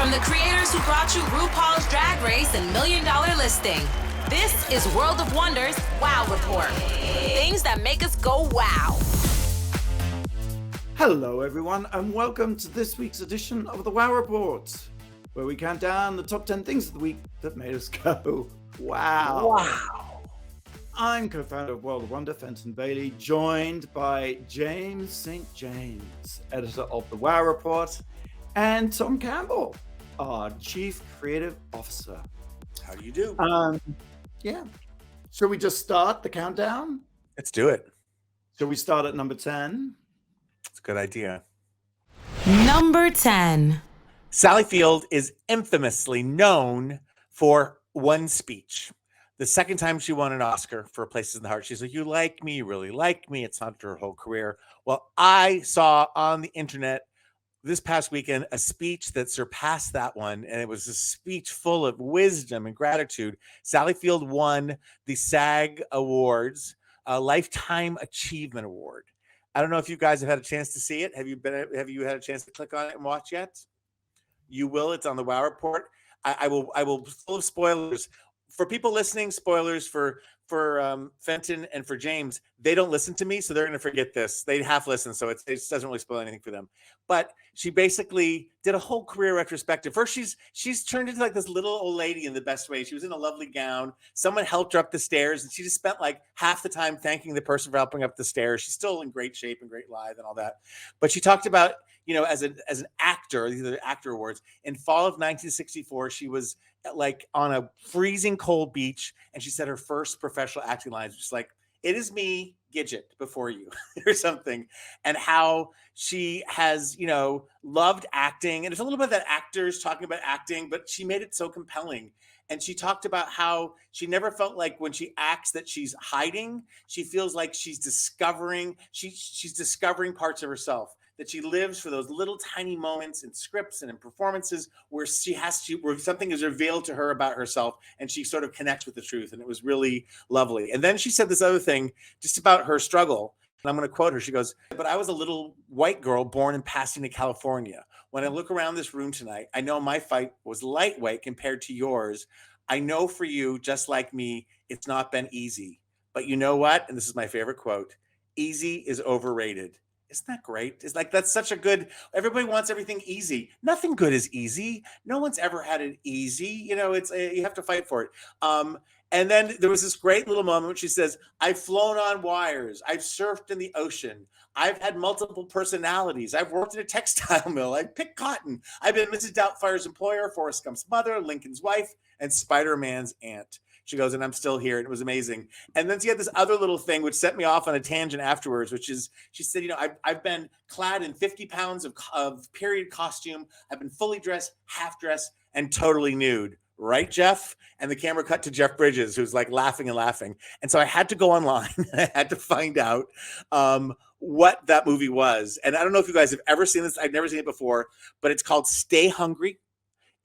From the creators who brought you RuPaul's Drag Race and $1 Million Listing, this is World of Wonder's Wow Report. Things that make us go wow. Hello everyone and welcome to this week's edition of the Wow Report, where we count down the top 10 things of the week that made us go wow. Wow. I'm co-founder of World of Wonder, Fenton Bailey, joined by James St. James, editor of the Wow Report, and Tom Campbell, our Chief Creative Officer. How do you do? Yeah. Shall we just start the countdown? Let's do it. Shall we start at number 10? It's a good idea. Number 10. Sally Field is infamously known for one speech. The second time she won an Oscar for Places in the Heart, she's like, "You like me, you really like me." It's not her whole career. Well, I saw on the internet this past weekend a speech that surpassed that one, and it was a speech full of wisdom and gratitude. Sally Field won the SAG Awards, a Lifetime Achievement Award. I don't know if you guys have had a chance to see it. Have you had a chance to click on it and watch yet? You will. It's on the Wow Report. I will full of spoilers. For people listening, spoilers for Fenton and for James. They don't listen to me, so they're going to forget this. They half listen, so it doesn't really spoil anything for them. But she basically did a whole career retrospective. First, she's turned into like this little old lady in the best way. She was in a lovely gown. Someone helped her up the stairs, and she just spent like half the time thanking the person for helping up the stairs. She's still in great shape and great lithe and all that. But she talked about, as an actor, these are the actor awards. In fall of 1964, she was like on a freezing cold beach, and she said her first professional acting lines, just like, "It is me, Gidget, before you," or something. And how she has, loved acting. And it's a little bit of that actors talking about acting, but she made it so compelling. And she talked about how she never felt like when she acts that she's hiding. She feels like she's discovering parts of herself, that she lives for those little tiny moments in scripts and in performances where where something is revealed to her about herself, and she sort of connects with the truth. And it was really lovely. And then she said this other thing just about her struggle. And I'm going to quote her. She goes, "But I was a little white girl born in Pasadena, California. When I look around this room tonight, I know my fight was lightweight compared to yours. I know for you, just like me, it's not been easy. But you know what?" And this is my favorite quote: "Easy is overrated." Isn't that great? It's like, that's such a good, everybody wants everything easy. Nothing good is easy. No one's ever had it easy. You have to fight for it. And then there was this great little moment when she says, "I've flown on wires. I've surfed in the ocean. I've had multiple personalities. I've worked in a textile mill. I've picked cotton. I've been Mrs. Doubtfire's employer, Forrest Gump's mother, Lincoln's wife, and Spider-Man's aunt." She goes, "And I'm still here." And it was amazing. And then she had this other little thing which set me off on a tangent afterwards, which is, she said, I've been clad in 50 pounds of period costume. I've been fully dressed, half dressed, and totally nude. Right, Jeff? And the camera cut to Jeff Bridges, who's like laughing and laughing. And so I had to go online. I had to find out what that movie was. And I don't know if you guys have ever seen this. I've never seen it before, but it's called Stay Hungry.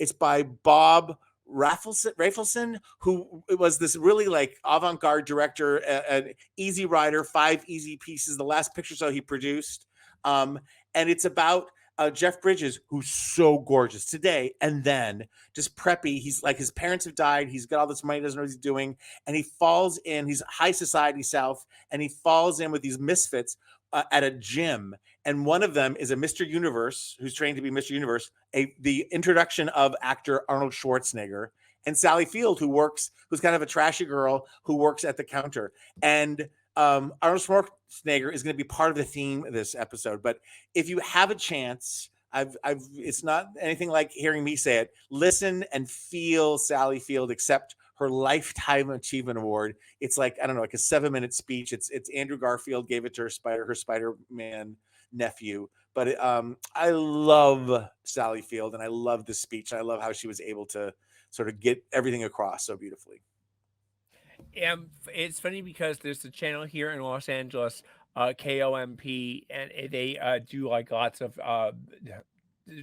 It's by Bob Rafelson, who was this really like avant-garde director, an Easy Rider, 5 Easy Pieces, the last picture show he produced. And it's about Jeff Bridges, who's so gorgeous today, and then just preppy. He's like, his parents have died. He's got all this money, doesn't know what he's doing. And he falls in, he's high society South, and he falls in with these misfits at a gym. And one of them is a Mr. Universe, who's trained to be Mr. Universe, the introduction of actor Arnold Schwarzenegger, and Sally Field, who's kind of a trashy girl who works at the counter. And Arnold Schwarzenegger is going to be part of the theme of this episode. But if you have a chance, it's not anything like hearing me say it. Listen and feel Sally Field accept her Lifetime Achievement Award. It's like, I don't know, like a 7-minute speech. It's Andrew Garfield gave it to her Spider-Man nephew. But I love Sally Field, and I love the speech. I love how she was able to sort of get everything across so beautifully. It's funny because there's a channel here in Los Angeles, KOMP, and they do like lots of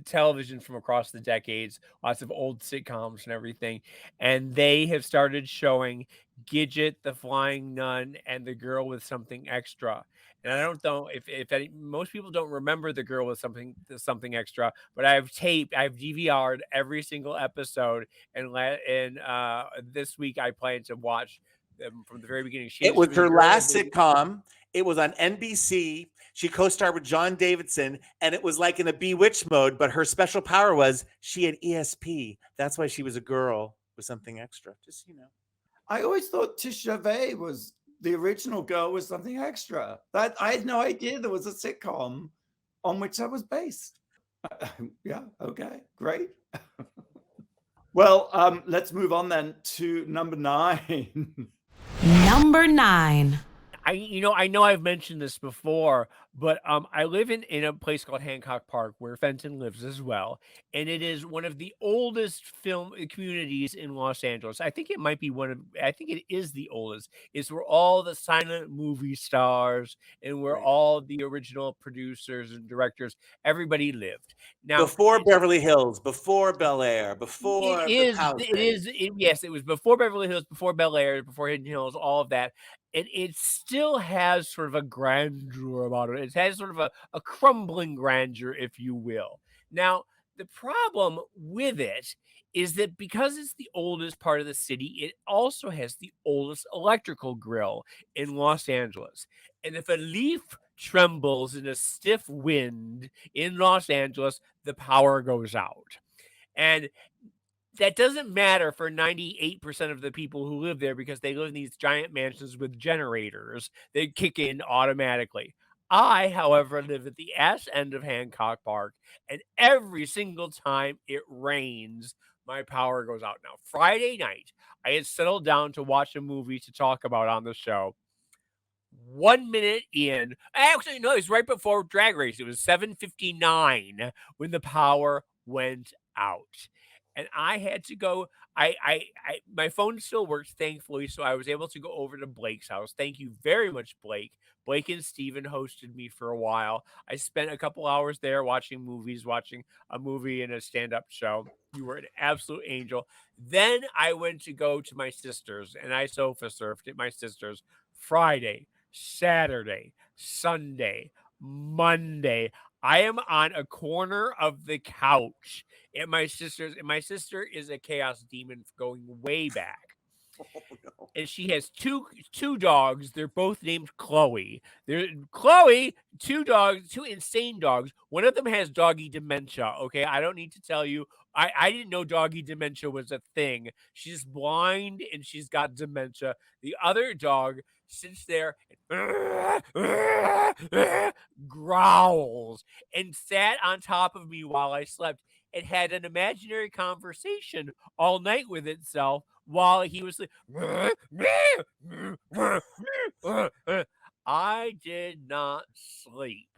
television from across the decades, lots of old sitcoms and everything. And they have started showing Gidget, the Flying Nun, and the Girl with Something Extra. And I don't know if most people don't remember the Girl with Something Extra, but I've DVR'd every single episode, and this week I plan to watch them from the very beginning. It was her last sitcom. It was on NBC. She co-starred with John Davidson, and it was like in a Bewitched mode, but her special power was she had ESP. That's why she was a girl with something extra. Just, you know. I always thought Tish Gervais was the original Girl with Something Extra. That I had no idea there was a sitcom on which that was based. Yeah, okay, great. Well, let's move on then to number 9. Number 9. I know I've mentioned this before, but I live in a place called Hancock Park where Fenton lives as well, and it is one of the oldest film communities in Los Angeles. I think it is the oldest. It's where all the silent movie stars and where Right. all the original producers and directors, everybody lived. Now, Before Beverly Hills, before Bel Air, before yes, it was before Beverly Hills, before Bel Air, before Hidden Hills, all of that. And it still has sort of a grandeur about it. It has sort of a crumbling grandeur, if you will. Now, the problem with it is that because it's the oldest part of the city, it also has the oldest electrical grill in Los Angeles. And if a leaf trembles in a stiff wind in Los Angeles, the power goes out. And that doesn't matter for 98% of the people who live there because they live in these giant mansions with generators that kick in automatically. I, however, live at the ass end of Hancock Park, and every single time it rains, my power goes out. Now, Friday night, I had settled down to watch a movie to talk about on the show. 1 minute in, actually, no, it was right before Drag Race. It was 7:59 when the power went out. And I had to go. My phone still works, thankfully, so I was able to go over to Blake's house. Thank you very much, Blake. Blake and Steven hosted me for a while. I spent a couple hours there watching movies, watching a movie and a stand-up show. You were an absolute angel. Then I went to go to my sister's, and I sofa surfed at my sister's Friday, Saturday, Sunday, Monday. I am on a corner of the couch at my sister's, and my sister is a chaos demon going way back. Oh, no. And she has two dogs. They're both named Chloe. Chloe, two dogs, two insane dogs. One of them has doggy dementia. Okay, I don't need to tell you. I didn't know doggy dementia was a thing. She's blind and she's got dementia. The other dog sits there and growls and sat on top of me while I slept. It had an imaginary conversation all night with itself while he was like, I did not sleep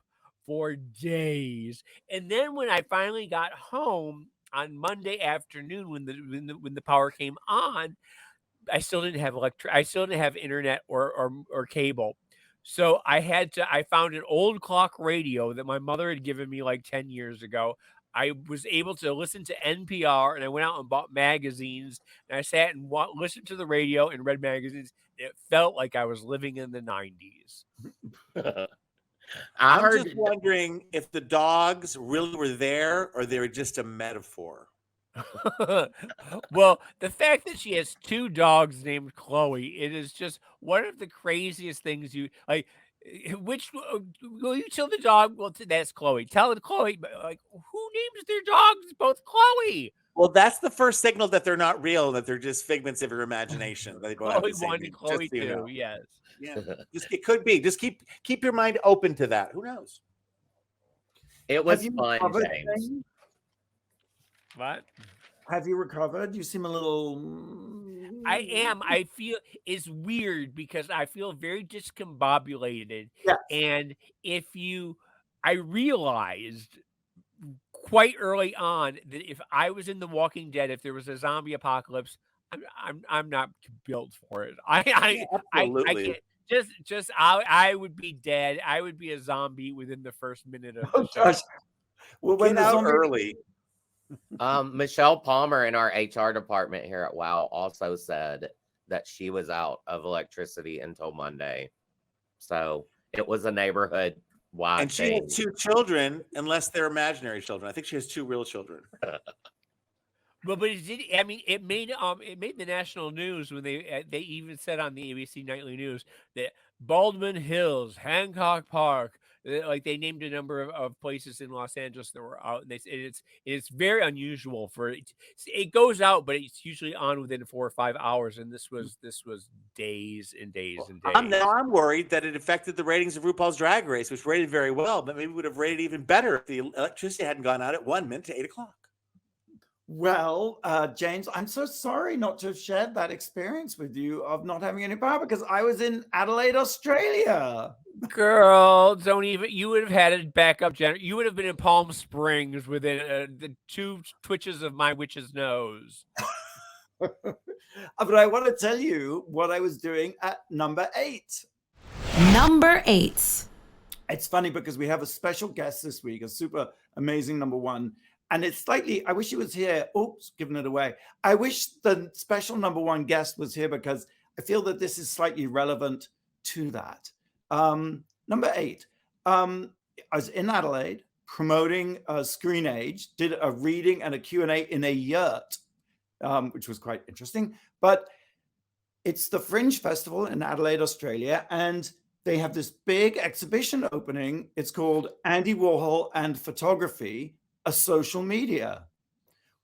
for days. And then when I finally got home on Monday afternoon, when the power came on, I still didn't have I still didn't have internet or cable. So I found an old clock radio that my mother had given me like 10 years ago. I was able to listen to NPR, and I went out and bought magazines, and I sat and listened to the radio and read magazines. It felt like I was living in the 90s. I'm just wondering if the dogs really were there or they were just a metaphor. Well, the fact that she has two dogs named Chloe, it is just one of the craziest things you like. Which will you tell the dog? Well, that's Chloe. Tell it, Chloe. Like, who names their dogs both Chloe? Well, that's the first signal that they're not real, that they're just figments of your imagination. They don't have Chloe the same 1 name, and Chloe just so you 2. know. Yes. Yeah, it could be. Just keep your mind open to that. Who knows? It was Have you fun, recovered, James. James? What? Have you recovered? You seem a little. I am. I feel it's weird because I feel very discombobulated. Yes. And I realized quite early on that if I was in The Walking Dead, if there was a zombie apocalypse, I'm not built for it. I Absolutely. can't. I would be dead. I would be a zombie within the first minute of the Oh show. gosh. Well, when Get the out zombie early. Michelle Palmer in our HR department here at WOW also said that she was out of electricity until Monday. So it was a neighborhood wide And she thing. has 2 children, unless they're imaginary children. I think she has 2 real children. But it did. I mean, it made the national news when they even said on the ABC Nightly News that Baldwin Hills, Hancock Park, like they named a number of places in Los Angeles that were out. And it's very unusual for it. It goes out, but it's usually on within 4 or 5 hours. And this was days and days and days. I'm worried that it affected the ratings of RuPaul's Drag Race, which rated very well, but maybe would have rated even better if the electricity hadn't gone out at 1 minute to 8 o'clock. Well, James, I'm so sorry not to have shared that experience with you of not having any power because I was in Adelaide, Australia. Girl, don't even. You would have had a backup generator. You would have been in Palm Springs within the 2 twitches of my witch's nose. But I want to tell you what I was doing at number 8. Number 8. It's funny because we have a special guest this week, a super amazing number 1. And it's slightly, I wish he was here. Oops, giving it away. I wish the special number 1 guest was here because I feel that this is slightly relevant to that. Number 8. I was in Adelaide promoting Screen Age, did a reading and a Q&A in a yurt, which was quite interesting. But it's the Fringe Festival in Adelaide, Australia, and they have this big exhibition opening. It's called Andy Warhol and Photography, a Social Media.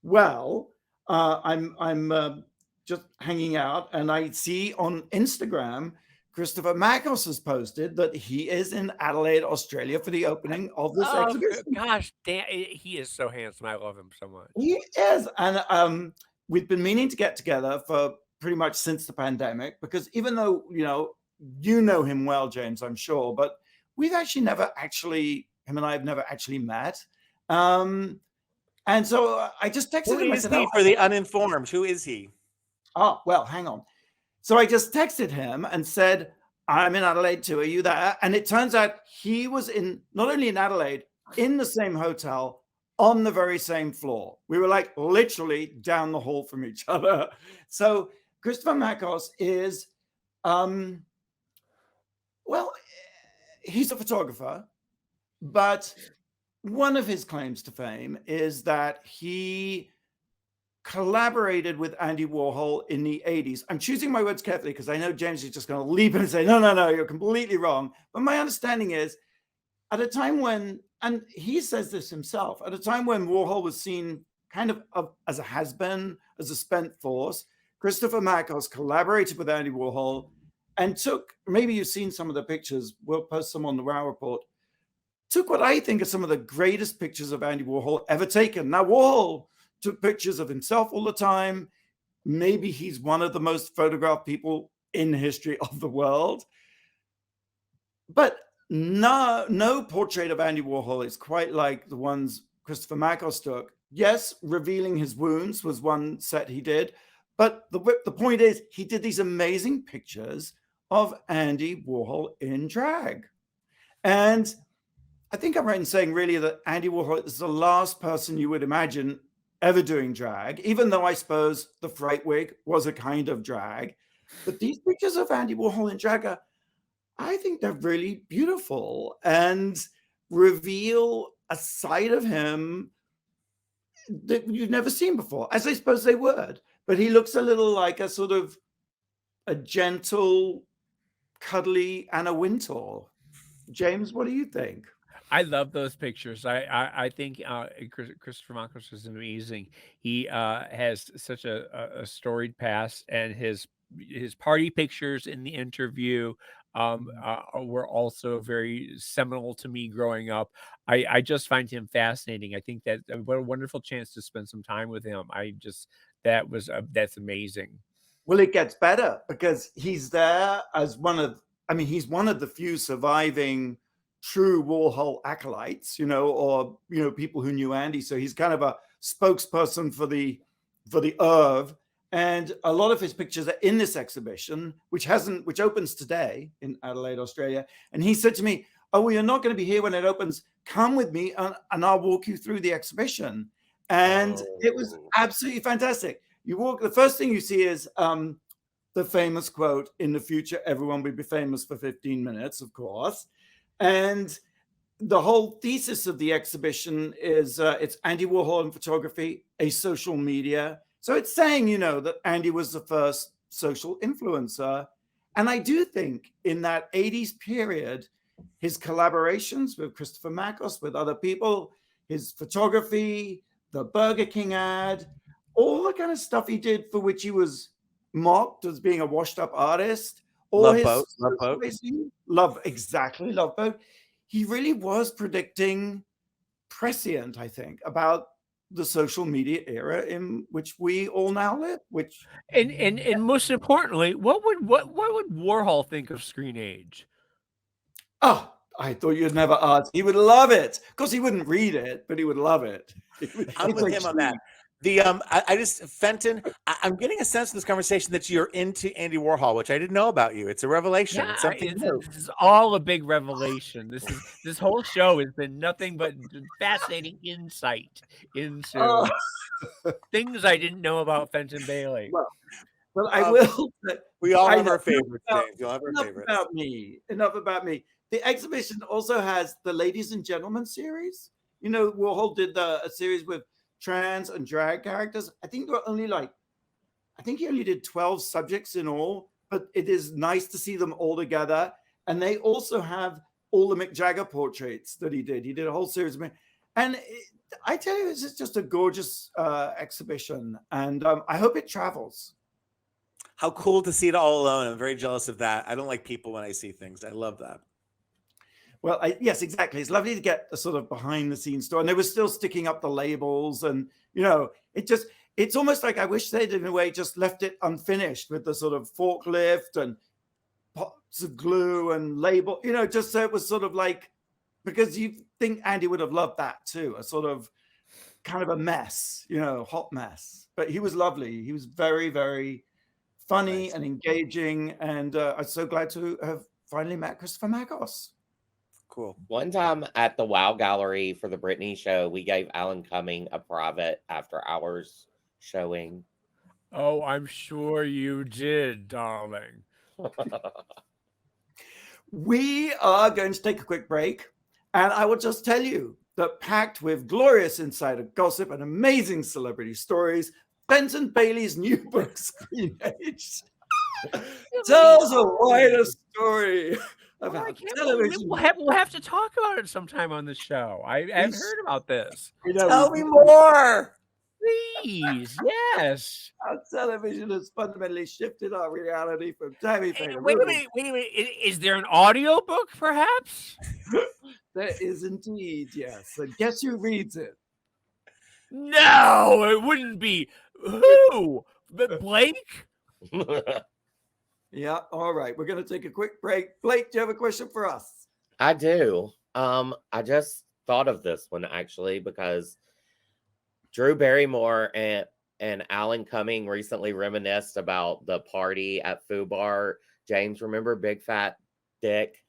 Well, I'm just hanging out, and I see on Instagram Christopher Makos has posted that he is in Adelaide, Australia for the opening of this exhibition. Gosh, damn, he is so handsome. I love him so much. He is, and we've been meaning to get together for pretty much since the pandemic because even though you know him well, James, I'm sure, but we've actually never actually, him and I have never actually met. And so I just texted him. Who is he for the uninformed? Who is he? Oh, well, hang on. So I just texted him and said, I'm in Adelaide too. Are you there? And it turns out he was not only in Adelaide, in the same hotel, on the very same floor. We were like literally down the hall from each other. So Christopher Makos is, well, he's a photographer, but one of his claims to fame is that he collaborated with Andy Warhol in the 80s. I'm choosing my words carefully because I know James is just going to leap in and say, no, you're completely wrong. But my understanding is at a time when, and he says this himself, at a time when Warhol was seen kind of as a has-been, as a spent force, Christopher Makos collaborated with Andy Warhol and took, maybe you've seen some of the pictures, we'll post some on the WOW Report, took what I think are some of the greatest pictures of Andy Warhol ever taken. Now, Warhol took pictures of himself all the time. Maybe he's one of the most photographed people in the history of the world. But no portrait of Andy Warhol is quite like the ones Christopher Makos took. Yes, revealing his wounds was one set he did. But the point is, he did these amazing pictures of Andy Warhol in drag. And I think I'm right in saying really that Andy Warhol is the last person you would imagine ever doing drag, even though I suppose the fright wig was a kind of drag. But these pictures of Andy Warhol in drag I think they're really beautiful and reveal a side of him that you've never seen before, as I suppose they would. But he looks a little like a sort of a gentle, cuddly Anna Wintour. James, what do you think? I love those pictures. I think Christopher Makos is amazing. He has such a storied past, and his party pictures in the interview were also very seminal to me growing up. I just find him fascinating. I think that what a wonderful chance to spend some time with him. That's amazing. Well, it gets better because he's there as he's one of the few surviving true Warhol acolytes, or people who knew Andy. So he's kind of a spokesperson for the oeuvre. And a lot of his pictures are in this exhibition, which opens today in Adelaide, Australia. And he said to me, oh, well, you're not going to be here when it opens. Come with me and I'll walk you through the exhibition. And it was absolutely fantastic. You walk, the first thing you see is the famous quote, in the future, everyone will be famous for 15 minutes, of course. And the whole thesis of the exhibition is it's Andy Warhol in photography, a social media. So it's saying, you know, that Andy was the first social influencer. And I do think in that 80s period, his collaborations with Christopher Makos, with other people, his photography, the Burger King ad, all the kind of stuff he did for which he was mocked as being a washed up artist. Love Boat. Love Boat. He really was predicting prescient, I think, about the social media era in which we all now live. Which and most importantly, what would Warhol think of screen age? Oh, I thought you'd never ask. He would love it. Of course, he wouldn't read it, but he would love it. I'm with him on that. The Fenton, I'm getting a sense in this conversation that you're into Andy Warhol, which I didn't know about you. It's a revelation. Yeah, it's something new. this is all a big revelation. This whole show has been nothing but fascinating insight into things I didn't know about Fenton Bailey. Well, I will. We all have our favorites, James. You'll have our favorites. Enough about me. The exhibition also has the Ladies and Gentlemen series. You know, Warhol did a series with trans and drag characters. I think there were only he only did 12 subjects in all, but it is nice to see them all together. And they also have all the Mick Jagger portraits that he did. He did a whole series of I tell you, this is just a gorgeous exhibition, and I hope it travels. How cool to see it all alone. I'm very jealous of that. I don't like people when I see things. I love that. Well, yes, exactly. It's lovely to get a sort of behind the scenes story. And they were still sticking up the labels. And, you know, it's almost like I wish they'd in a way just left it unfinished with the sort of forklift and pots of glue and label, you know, just so it was sort of like, because you think Andy would have loved that too, a sort of kind of a mess, you know, hot mess. But he was lovely. He was very, very funny and engaging. And I'm so glad to have finally met Christopher Makos. Cool. One time at the WoW Gallery for the Britney show, we gave Alan Cumming a private after hours showing. Oh, I'm sure you did, darling. We are going to take a quick break, and I will just tell you that packed with glorious insider gossip and amazing celebrity stories, Fenton Bailey's new book, Screen Age, tells a wider story about television. We'll have to talk about it sometime on the show. I haven't heard about this. Tell me more. Please, yes. How television has fundamentally shifted our reality from Tammy Faye. Wait a minute. Is there an audio book, perhaps? There is indeed, yes. And guess who reads it? No, it wouldn't be. Who? Blake? Yeah, all right. We're going to take a quick break. Blake, do you have a question for us? I do. I just thought of this one actually because Drew Barrymore and Alan Cumming recently reminisced about the party at Foo Bar. James, remember Big Fat Dick?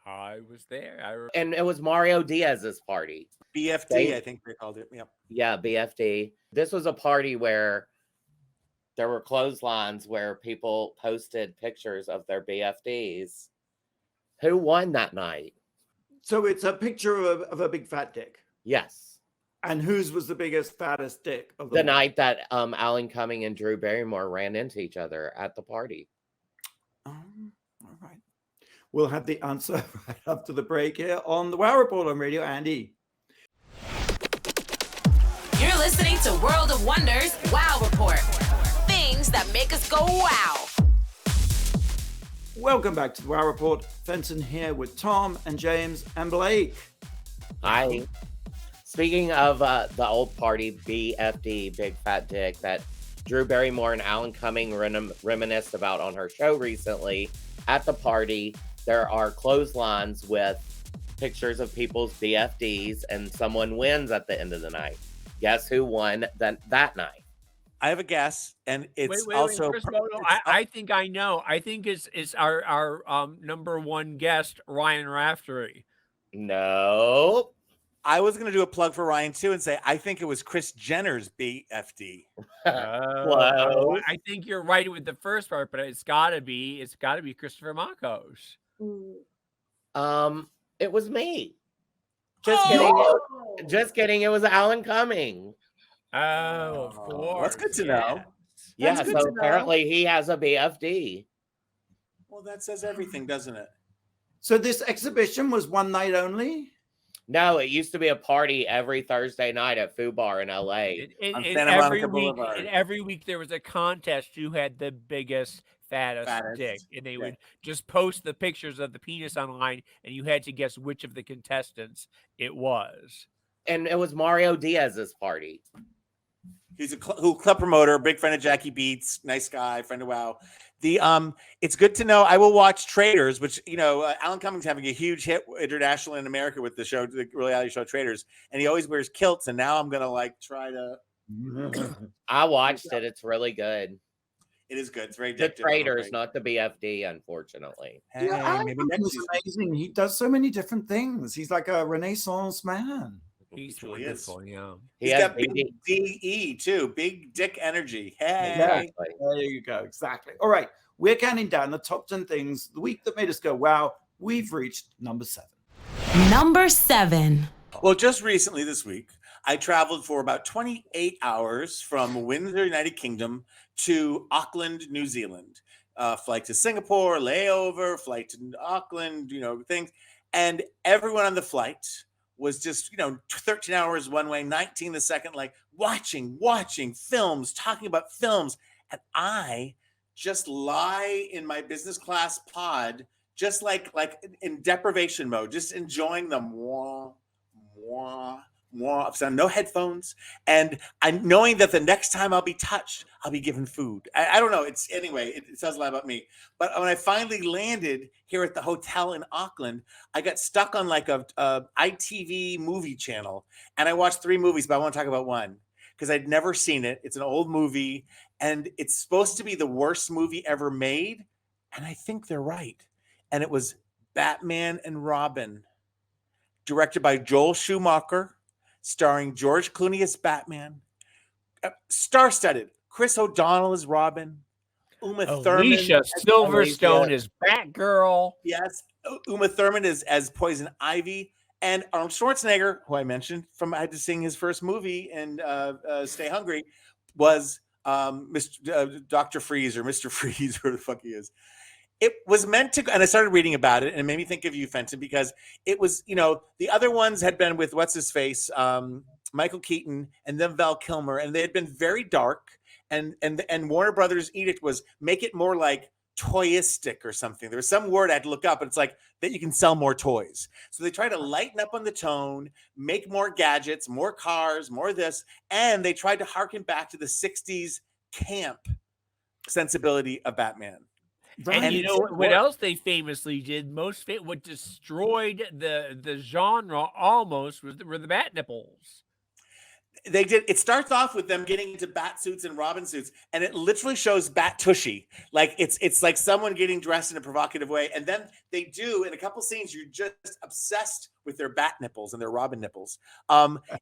I was there. And it was Mario Diaz's party. BFD, I think they called it. Yep. Yeah, BFD. This was a party where there were clotheslines where people posted pictures of their BFDs. Who won that night? So it's a picture of a big fat dick. Yes. And whose was the biggest, fattest dick of the night that Alan Cumming and Drew Barrymore ran into each other at the party? All right. We'll have the answer right after the break here on the WoW Report on Radio Andy. You're listening to World of Wonders WoW Report. Things that make us go wow. Welcome back to the WoW Report. Fenton here with Tom and James and Blake. Hi. Speaking of the old party, BFD, Big Fat Dick, that Drew Barrymore and Alan Cumming reminisced about on her show recently, at the party, there are clotheslines with pictures of people's BFDs, and someone wins at the end of the night. Guess who won that night? I have a guess, and it's wait, also. Chris, I think I know. I think it's our number one guest, Ryan Raftery. No. I was going to do a plug for Ryan too and say I think it was Kris Jenner's BFD. Close. I think you're right with the first part, but it's gotta be Christopher Makos. It was me. Just kidding. Just kidding. It was Alan Cumming. Oh, of Oh, course. that's good to know. Yeah, That's good so to know. apparently he has a BFD. Well, that says everything, doesn't it? So this exhibition was one night only? No, it used to be a party every Thursday night at Foo Bar in LA. On And Santa every Monica week, Boulevard. and every week there was a contest who had the biggest, fattest dick, and they would just post the pictures of the penis online, and you had to guess which of the contestants it was. And it was Mario Diaz's party. He's a club promoter, big friend of Jackie Beats, nice guy, friend of WoW. It's good to know. I will watch Traders, which Alan Cumming's having a huge hit internationally in America with the show, the reality show Traders, and he always wears kilts. And now I'm gonna try to. I watched it. It's really good. It is good. It's very The addictive. Traders, not the BFD, unfortunately. Hey, Alan maybe Cumming next is season. amazing. He does so many different things. He's like a Renaissance man. He's truly wonderful, yeah. He's got big DE too, big dick energy. Hey, Exactly. There you go. Exactly. All right. We're counting down the top 10 things the week that made us go, wow. We've reached number 7. Number 7. Well, just recently this week, I traveled for about 28 hours from Windsor, United Kingdom to Auckland, New Zealand. Flight to Singapore, layover, flight to Auckland, things. And everyone on the flight was just, 13 hours one way, 19 the second, like watching films, talking about films. And I just lie in my business class pod, just like in deprivation mode, just enjoying them. So no headphones, and I'm knowing that the next time I'll be touched, I'll be given food. I don't know. It says a lot about me. But when I finally landed here at the hotel in Auckland, I got stuck on like a ITV movie channel, and I watched 3 movies, but I want to talk about one because I'd never seen it. It's an old movie, and it's supposed to be the worst movie ever made, and I think they're right. And it was Batman and Robin, directed by Joel Schumacher, starring George Clooney as Batman, star-studded. Chris O'Donnell as Robin, Uma Thurman, Alicia Silverstone is Batgirl. Yes, Uma Thurman is as Poison Ivy, and Arnold Schwarzenegger, who I mentioned from I had to sing his first movie in Stay Hungry, was Dr. Freeze or Mr. Freeze, where the fuck he is. It was meant to, and I started reading about it, and it made me think of you, Fenton, because it was, the other ones had been with what's his face, Michael Keaton, and then Val Kilmer, and they had been very dark, and Warner Brothers' edict was make it more like toyistic or something. There was some word I had to look up, and it's like that you can sell more toys. So they try to lighten up on the tone, make more gadgets, more cars, more this, and they tried to harken back to the 60s camp sensibility of Batman. Right. And you know what else they famously did? What destroyed the genre almost were the bat nipples. They did. It starts off with them getting into bat suits and Robin suits, and it literally shows bat tushy. Like it's like someone getting dressed in a provocative way, and then they do in a couple scenes. You're just obsessed with their bat nipples and their Robin nipples.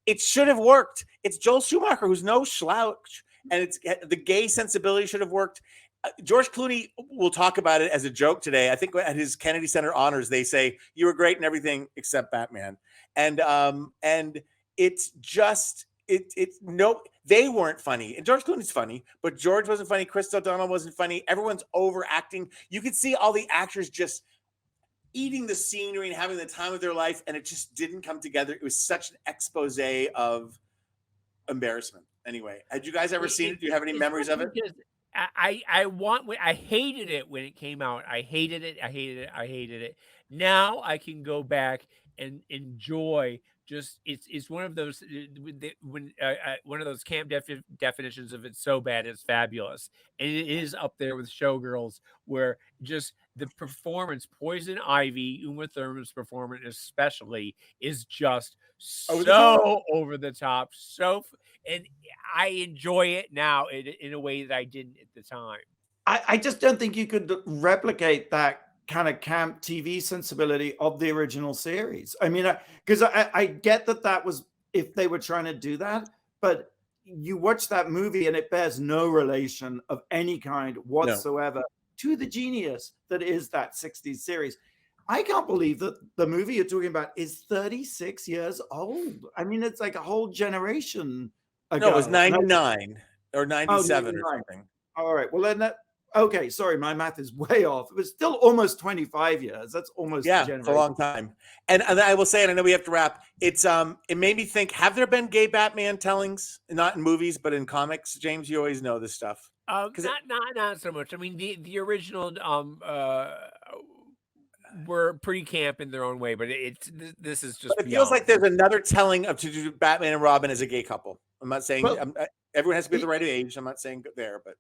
It should have worked. It's Joel Schumacher, who's no slouch, and it's the gay sensibility should have worked. George Clooney will talk about it as a joke today. I think at his Kennedy Center honors, they say you were great in everything except Batman, and it's just they weren't funny. And George Clooney's funny, but George wasn't funny. Chris O'Donnell wasn't funny. Everyone's overacting. You could see all the actors just eating the scenery and having the time of their life, and it just didn't come together. It was such an expose of embarrassment. Anyway, had you guys ever seen it? Do you have any memories of it? I hated it when it came out. I hated it. Now I can go back and enjoy. Just it's one of those one of those camp definitions of it's so bad it's fabulous, and it is up there with Showgirls, where just the performance, Poison Ivy, Uma Thurman's performance especially, is just so over the top, and I enjoy it now in a way that I didn't at the time. I just don't think you could replicate that kind of camp TV sensibility of the original series. I mean, because I get that was if they were trying to do that, but you watch that movie and it bears no relation of any kind whatsoever to the genius that is that 60s series. I can't believe that the movie you're talking about is 36 years old. I mean, it's like a whole generation ago. No, it was 99 or 97 or something. All right. Well, then okay, sorry, my math is way off. It was still almost 25 years. That's almost it's a long time. And I will say, and I know we have to wrap. It's it made me think: have there been gay Batman tellings, not in movies but in comics? James, you always know this stuff. Not so much. I mean, the original were pretty camp in their own way, but this is just. But it feels like there's another telling of to do Batman and Robin as a gay couple. I'm not saying everyone has to be the right age. I'm not saying there, but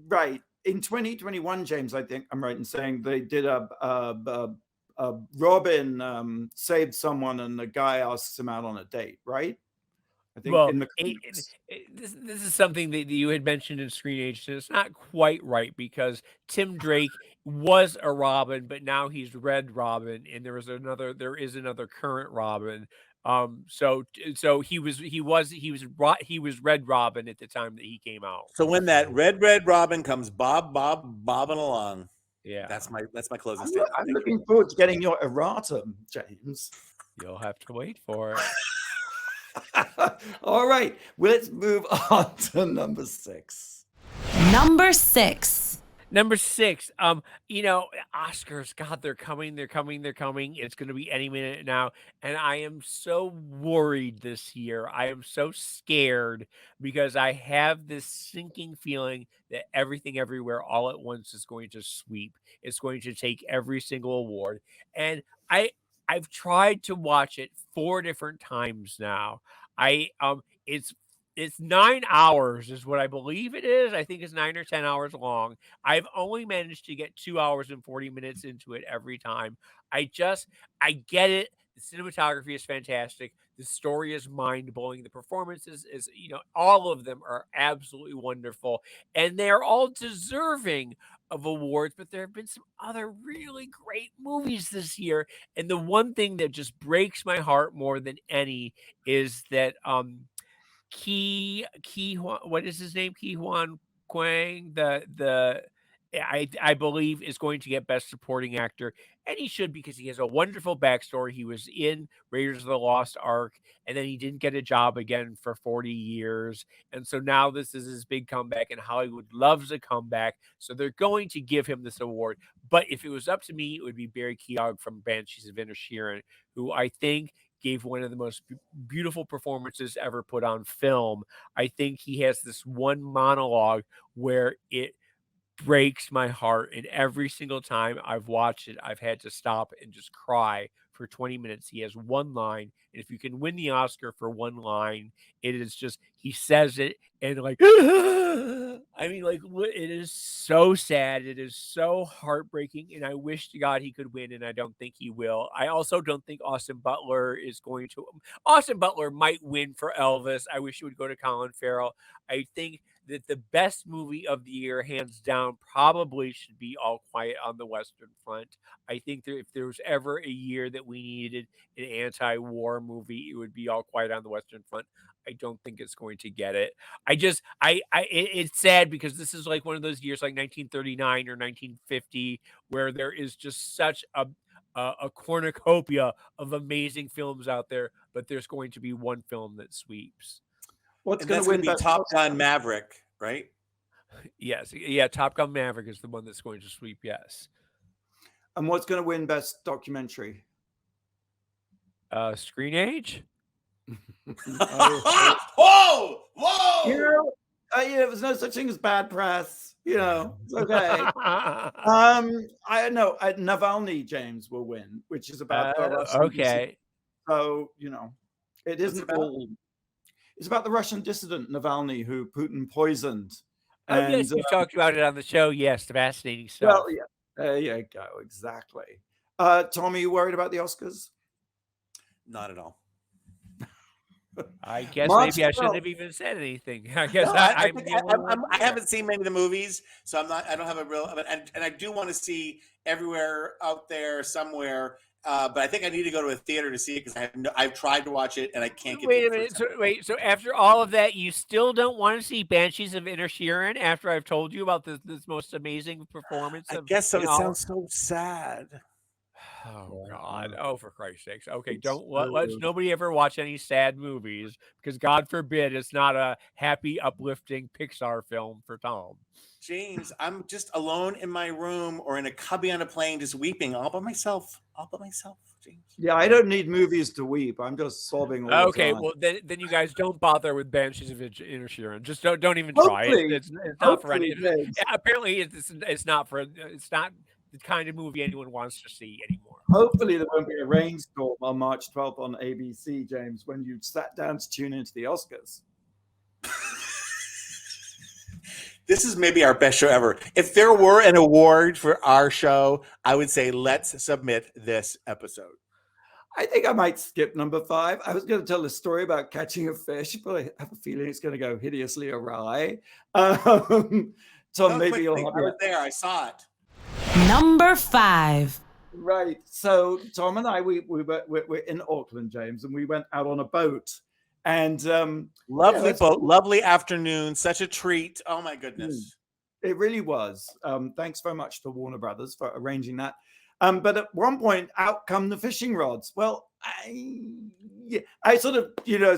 right in 2021, James, I think I'm right in saying they did a Robin saved someone and the guy asks him out on a date, right? I think in the this is something that you had mentioned in Screen Age, and it's not quite right because Tim Drake was a Robin, but now he's Red Robin, and there is another current Robin. So he was Red Robin at the time that he came out. So when that red Robin comes bobbing along, yeah, that's my closing statement. I'm looking forward to getting your erratum, James. You'll have to wait for it. All right, well, let's move on to number 6. Number 6. Number 6, Oscars, God, they're coming. It's going to be any minute now. And I am so worried this year. I am so scared because I have this sinking feeling that Everything Everywhere All at Once is going to sweep. It's going to take every single award. And I've tried to watch it 4 different times now. It's 9 hours is what I believe it is. I think it's 9 or 10 hours long. I've only managed to get 2 hours and 40 minutes into it every time. I get it. The cinematography is fantastic. The story is mind-blowing. The performances is, all of them are absolutely wonderful. And they're all deserving of awards, but there have been some other really great movies this year. And the one thing that just breaks my heart more than any is that what is his name? Ke Huy Quan, I believe is going to get Best Supporting Actor, and he should because he has a wonderful backstory. He was in Raiders of the Lost Ark, and then he didn't get a job again for 40 years, and so now this is his big comeback, and Hollywood loves a comeback, so they're going to give him this award. But if it was up to me, it would be Barry Keogh from Banshees of Inisherin, who I think gave one of the most beautiful performances ever put on film. I think he has this one monologue where it breaks my heart, and every single time I've watched it, I've had to stop and just cry for 20 minutes. He has one line, and if you can win the Oscar for one line, it is just he says it and like I mean, like, it is so sad, it is so heartbreaking, and I wish to God he could win, and I don't think he will. I also don't think Austin Butler is going to. Austin Butler might win for Elvis. I wish it would go to Colin Farrell. I think that the best movie of the year, hands down, probably should be All Quiet on the Western Front. I think that if there was ever a year that we needed an anti-war movie, it would be All Quiet on the Western Front. I don't think it's going to get it. It's sad because this is like one of those years like 1939 or 1950 where there is just such a cornucopia of amazing films out there, but there's going to be one film that sweeps. What's going to win? Be Top Gun Maverick, right? Yes. Yeah, Top Gun Maverick is the one that's going to sweep, yes. And what's going to win Best Documentary? Screen Age? Whoa! There's no such thing as bad press. It's okay. I know Navalny, James, will win, which is about okay. So it isn't all. It's about the Russian dissident Navalny who Putin poisoned. And yes, you talked about it on the show. Yes, fascinating stuff. Well, yeah, there you go. Exactly. Tom, are you worried about the Oscars? Not at all. I guess March maybe I shouldn't 12th. have even said anything. I guess No, I'm think the only one I here. haven't seen many of the movies, so I'm not. I don't have a real. And I do want to see Everywhere Out There Somewhere. But I think I need to go to a theater to see it because I've tried to watch it and I can't get. Wait a minute. So after all of that, you still don't want to see Banshees of Inisherin after I've told you about this most amazing performance? I guess so. in It all- sounds so sad. Oh God! Oh, for Christ's sakes! Okay, It's don't let's true. nobody ever watch any sad movies because God forbid it's not a happy, uplifting Pixar film for Tom. James, I'm just alone in my room or in a cubby on a plane, just weeping all by myself. All by myself, James. Yeah, I don't need movies to weep. I'm just sobbing all Okay, the time. well then you guys don't bother with Banshees of Inisherin. Just don't even try. Hopefully- It's not for any. hopefully, James. Apparently, it's not for. It's not the kind of movie anyone wants to see anymore. Hopefully there won't be a rainstorm on March 12th on ABC, James, when you sat down to tune into the Oscars. This is maybe our best show ever. If there were an award for our show, I would say let's submit this episode. I think I might skip number 5. I was going to tell a story about catching a fish, but I have a feeling it's going to go hideously awry. Tom, maybe you'll have I was there. I saw it. Number 5. Right. So Tom and I, we're in Auckland, James, and we went out on a boat. And Lovely boat, lovely afternoon, such a treat. Oh my goodness. It really was. Thanks very much to Warner Brothers for arranging that. But at one point, out come the fishing rods. Well, I sort of,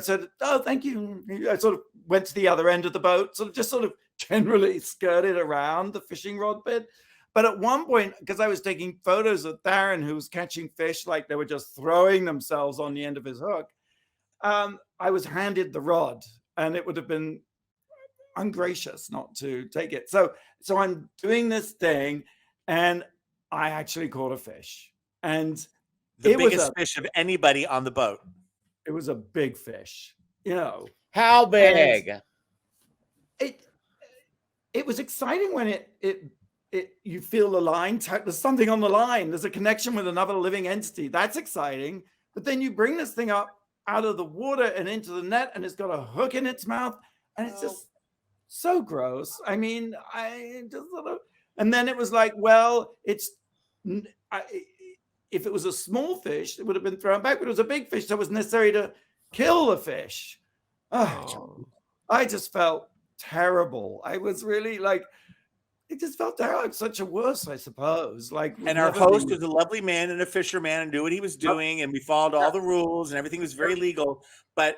said, "Oh, thank you." I sort of went to the other end of the boat, sort of generally skirted around the fishing rod bit. But at one point, because I was taking photos of Darren, who was catching fish like they were just throwing themselves on the end of his hook, I was handed the rod, and it would have been ungracious not to take it. So I'm doing this thing, and I actually caught a fish, and the biggest fish of anybody on the boat. It was a big fish, How big? It was exciting when you feel the line. There's something on the line. There's a connection with another living entity. That's exciting. But then you bring this thing up out of the water and into the net, and it's got a hook in its mouth, and it's just so gross. I mean, and then it was like, well, if it was a small fish, it would have been thrown back, but it was a big fish, so it was necessary to kill the fish. I just felt terrible. I was really it just felt terrible. Such a wuss, I suppose. And our host was a lovely man and a fisherman and knew what he was doing, and we followed all the rules, and everything was very legal. But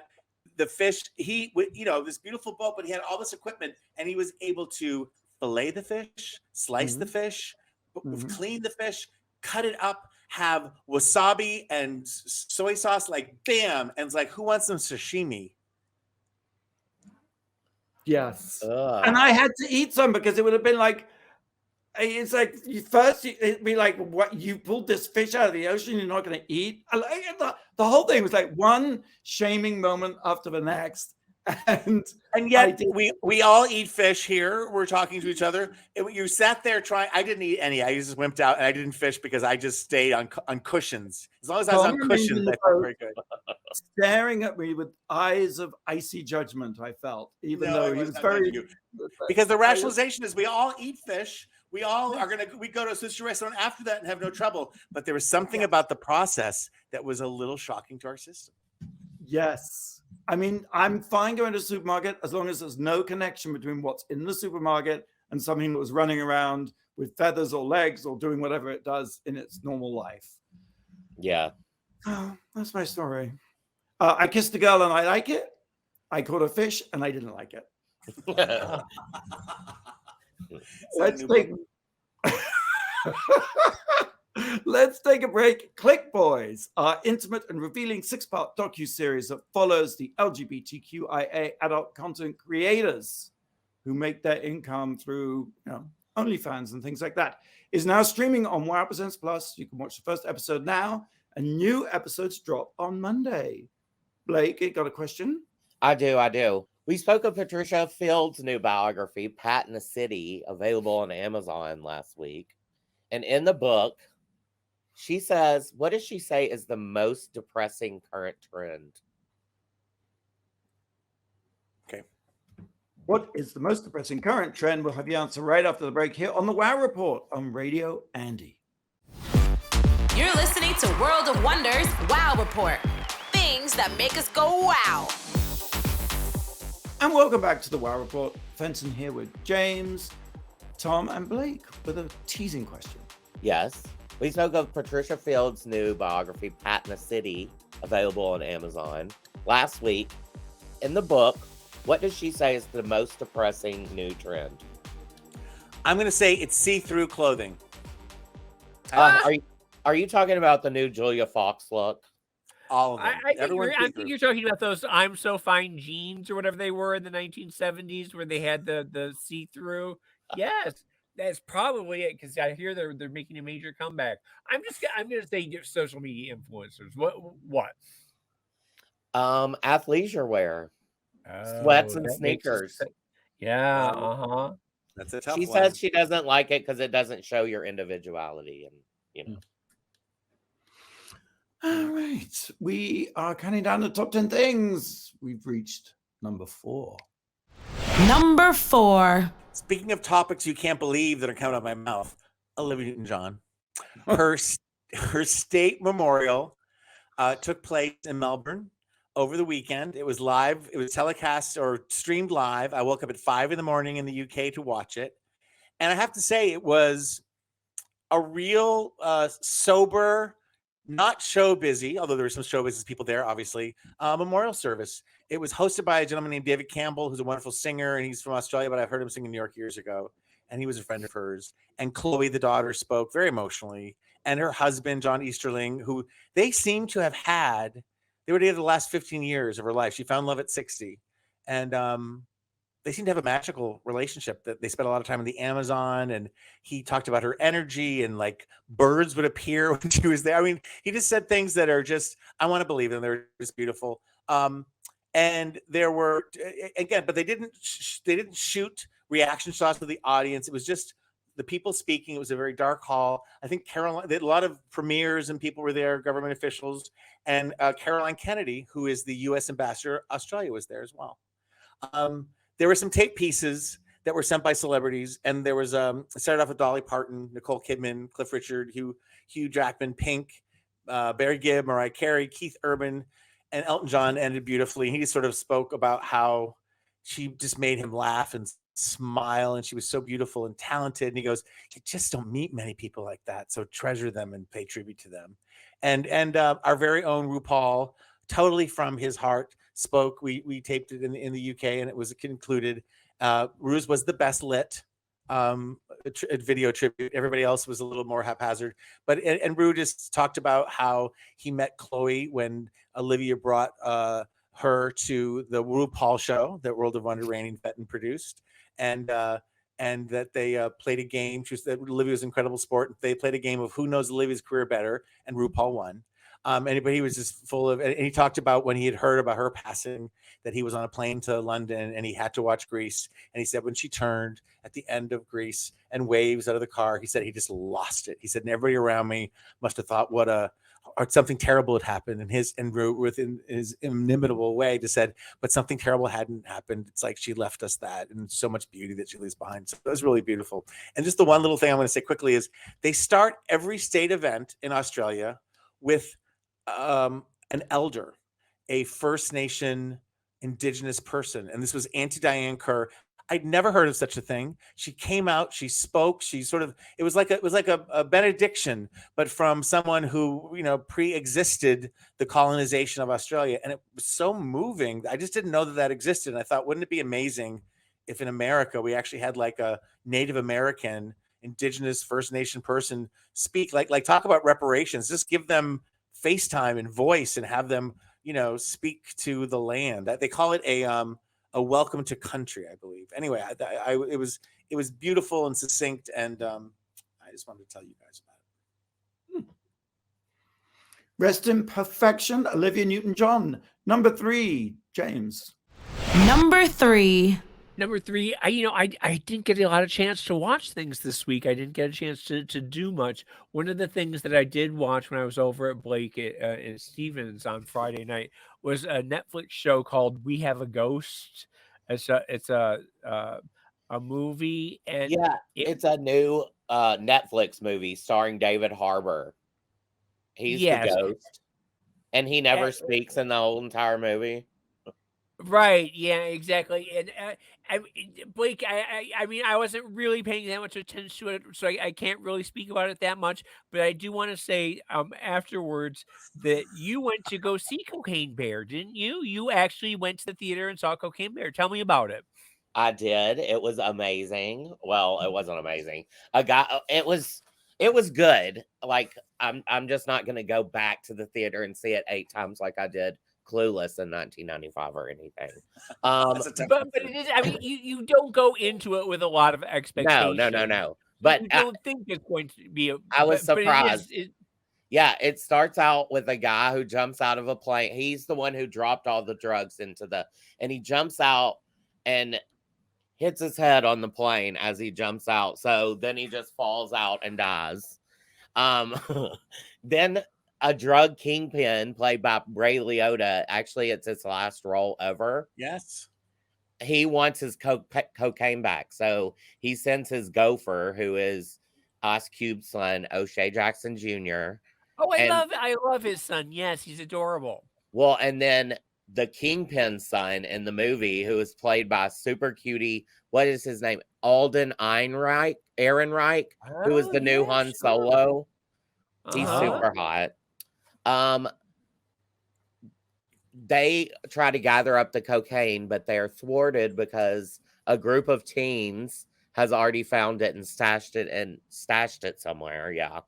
the fish, this beautiful boat, but he had all this equipment, and he was able to fillet the fish, slice the fish, clean the fish, cut it up, have wasabi and soy sauce, bam. And it's like, who wants some sashimi? Yes. And I had to eat some because it would have been it's like it'd be like, what, you pulled this fish out of the ocean, you're not going to eat? The whole thing was like one shaming moment after the next. And yet we all eat fish here. We're talking to each other. You sat there trying. I didn't eat any. I just wimped out, and I didn't fish because I just stayed on cushions. As long as I was on cushions, I felt very good. Staring at me with eyes of icy judgment, I felt, even though he was very. Because the rationalization is we all eat fish. We all we go to a sushi restaurant after that and have no trouble. But there was something about the process that was a little shocking to our system. Yes. I mean, I'm fine going to the supermarket as long as there's no connection between what's in the supermarket and something that was running around with feathers or legs or doing whatever it does in its normal life. Yeah. Oh, that's my story. I kissed a girl and I like it. I caught a fish and I didn't like it. Let's take a break. Click Boys, our intimate and revealing 6-part docuseries that follows the LGBTQIA adult content creators who make their income through, OnlyFans and things like that, is now streaming on Wow Presents Plus. You can watch the first episode now, and new episodes drop on Monday. Blake, you got a question? I do. We spoke of Patricia Field's new biography, Pat in the City, available on Amazon last week. And in the book, she says, what does she say is the most depressing current trend? What is the most depressing current trend? We'll have the answer right after the break here on the Wow Report on Radio Andy. You're listening to World of Wonders Wow Report. Things that make us go wow. And welcome back to the Wow Report. Fenton here with James, Tom, and Blake with a teasing question. Yes. We spoke of Patricia Field's new biography, Patna City, available on Amazon. Last week, in the book, what does she say is the most depressing new trend? I'm going to say it's see-through clothing. Are you talking about the new Julia Fox look? All of them. I think you're talking about those I'm So Fine jeans or whatever they were in the 1970s where they had the see-through. Yes, that's probably it because I hear they're making a major comeback. I'm going to say social media influencers. What? Athleisure wear. Sweats and sneakers. Yeah, uh-huh. That's a tough She one. says she doesn't like it because it doesn't show your individuality, and All right. We are counting down the top 10 things. We've reached number 4. Number 4. Speaking of topics you can't believe that are coming out of my mouth, Olivia Newton-John. Her state memorial took place in Melbourne over the weekend. It was live. It was telecast or streamed live. I woke up at 5 a.m. in the UK to watch it. And I have to say it was a real sober, not show busy, although there were some show business people there, obviously, memorial service. It was hosted by a gentleman named David Campbell, who's a wonderful singer, and he's from Australia, but I've heard him sing in New York years ago, and he was a friend of hers. And Chloe, the daughter, spoke very emotionally, and her husband, John Easterling, who they seem to have had, they were together the last 15 years of her life. She found love at 60, and they seem to have a magical relationship that they spent a lot of time in the Amazon, and he talked about her energy and like birds would appear when she was there. I mean, he just said things that are just, I want to believe them. They're just beautiful. And there were, again, but they didn't shoot reaction shots of the audience. It was just the people speaking. It was a very dark hall. I think Caroline, a lot of premiers and people were there, government officials, and Caroline Kennedy, who is the U.S. ambassador, Australia, was there as well. There were some tape pieces that were sent by celebrities, and there was it started off with Dolly Parton, Nicole Kidman, Cliff Richard, Hugh Jackman, Pink, Barry Gibb, Mariah Carey, Keith Urban, and Elton John ended beautifully. He just sort of spoke about how she just made him laugh and smile, and she was so beautiful and talented. And he goes, "You just don't meet many people like that, so treasure them and pay tribute to them." And our very own RuPaul, totally from his heart, spoke. We taped it in the UK, and it was concluded. Ru's was the best lit video tribute. Everybody else was a little more haphazard, but and Ru just talked about how he met Chloe when Olivia brought her to the RuPaul show that World of Wonder Rainey and Fenton produced, and that they played a game. That Olivia was an incredible sport. They played a game of who knows Olivia's career better, and RuPaul won. And he was just full of, and he talked about when he had heard about her passing, that he was on a plane to London and he had to watch Grease. And he said when she turned at the end of Grease and waves out of the car, he said he just lost it. He said, and everybody around me must have thought something terrible had happened. And Ru, within his inimitable way, just said, but something terrible hadn't happened. It's like she left us that, and so much beauty that she leaves behind. So it was really beautiful. And just the one little thing I'm going to say quickly is they start every state event in Australia with an elder, a First Nation Indigenous person. And this was Auntie Diane Kerr. I'd never heard of such a thing. She came out, she spoke, it was like a benediction, but from someone who, pre-existed the colonization of Australia. And it was so moving. I just didn't know that existed. And I thought, wouldn't it be amazing if in America we actually had like a Native American, Indigenous, First Nation person speak, like talk about reparations, just give them FaceTime and voice and have them, speak to the land. They call it a welcome to country, I believe. Anyway, it was beautiful and succinct, and I just wanted to tell you guys about it. Rest in perfection, Olivia Newton-John. Number 3, James. Number 3. Number 3, I didn't get a lot of chance to watch things this week. I didn't get a chance to do much. One of the things that I did watch when I was over at Blake and Stevens on Friday night was a Netflix show called We Have a Ghost. It's a movie, and Yeah, it, it's a new Netflix movie starring David Harbour. He's the yes, ghost, and he never speaks in the whole entire movie. right, yeah, exactly. And Blake, I mean, I wasn't really paying that much attention to it, so I can't really speak about it that much. But I do want to say, afterwards, that you went to go see Cocaine Bear, didn't you? You actually went to the theater and saw Cocaine Bear. Tell me about it. I did. It was amazing. Well, it wasn't amazing. It was good. Like I'm just not gonna go back to the theater and see it 8 times like I did Clueless in 1995 or anything. That's a tough But it is, I mean, you don't go into it with a lot of No, expectation. no. But You don't think it's going to be a, I was but it surprised. is. Yeah, it starts out with a guy who jumps out of a plane. He's the one who dropped all the drugs and he jumps out and hits his head on the plane as he jumps out. So then he just falls out and dies. Um, then a drug kingpin played by Ray Liotta. Actually, it's his last role ever. Yes. He wants his cocaine back. So he sends his gopher, who is Ice Cube's son, O'Shea Jackson Jr. Oh, And I love his son. Yes, he's adorable. well, and then the Kingpin's son in the movie, who is played by super cutie, what is his name? Alden Ehrenreich, who is Oh, the new yeah, Han sure. Solo. He's Uh-huh. super hot. They try to gather up the cocaine, but they're thwarted because a group of teens has already found it and stashed it somewhere. Yeah.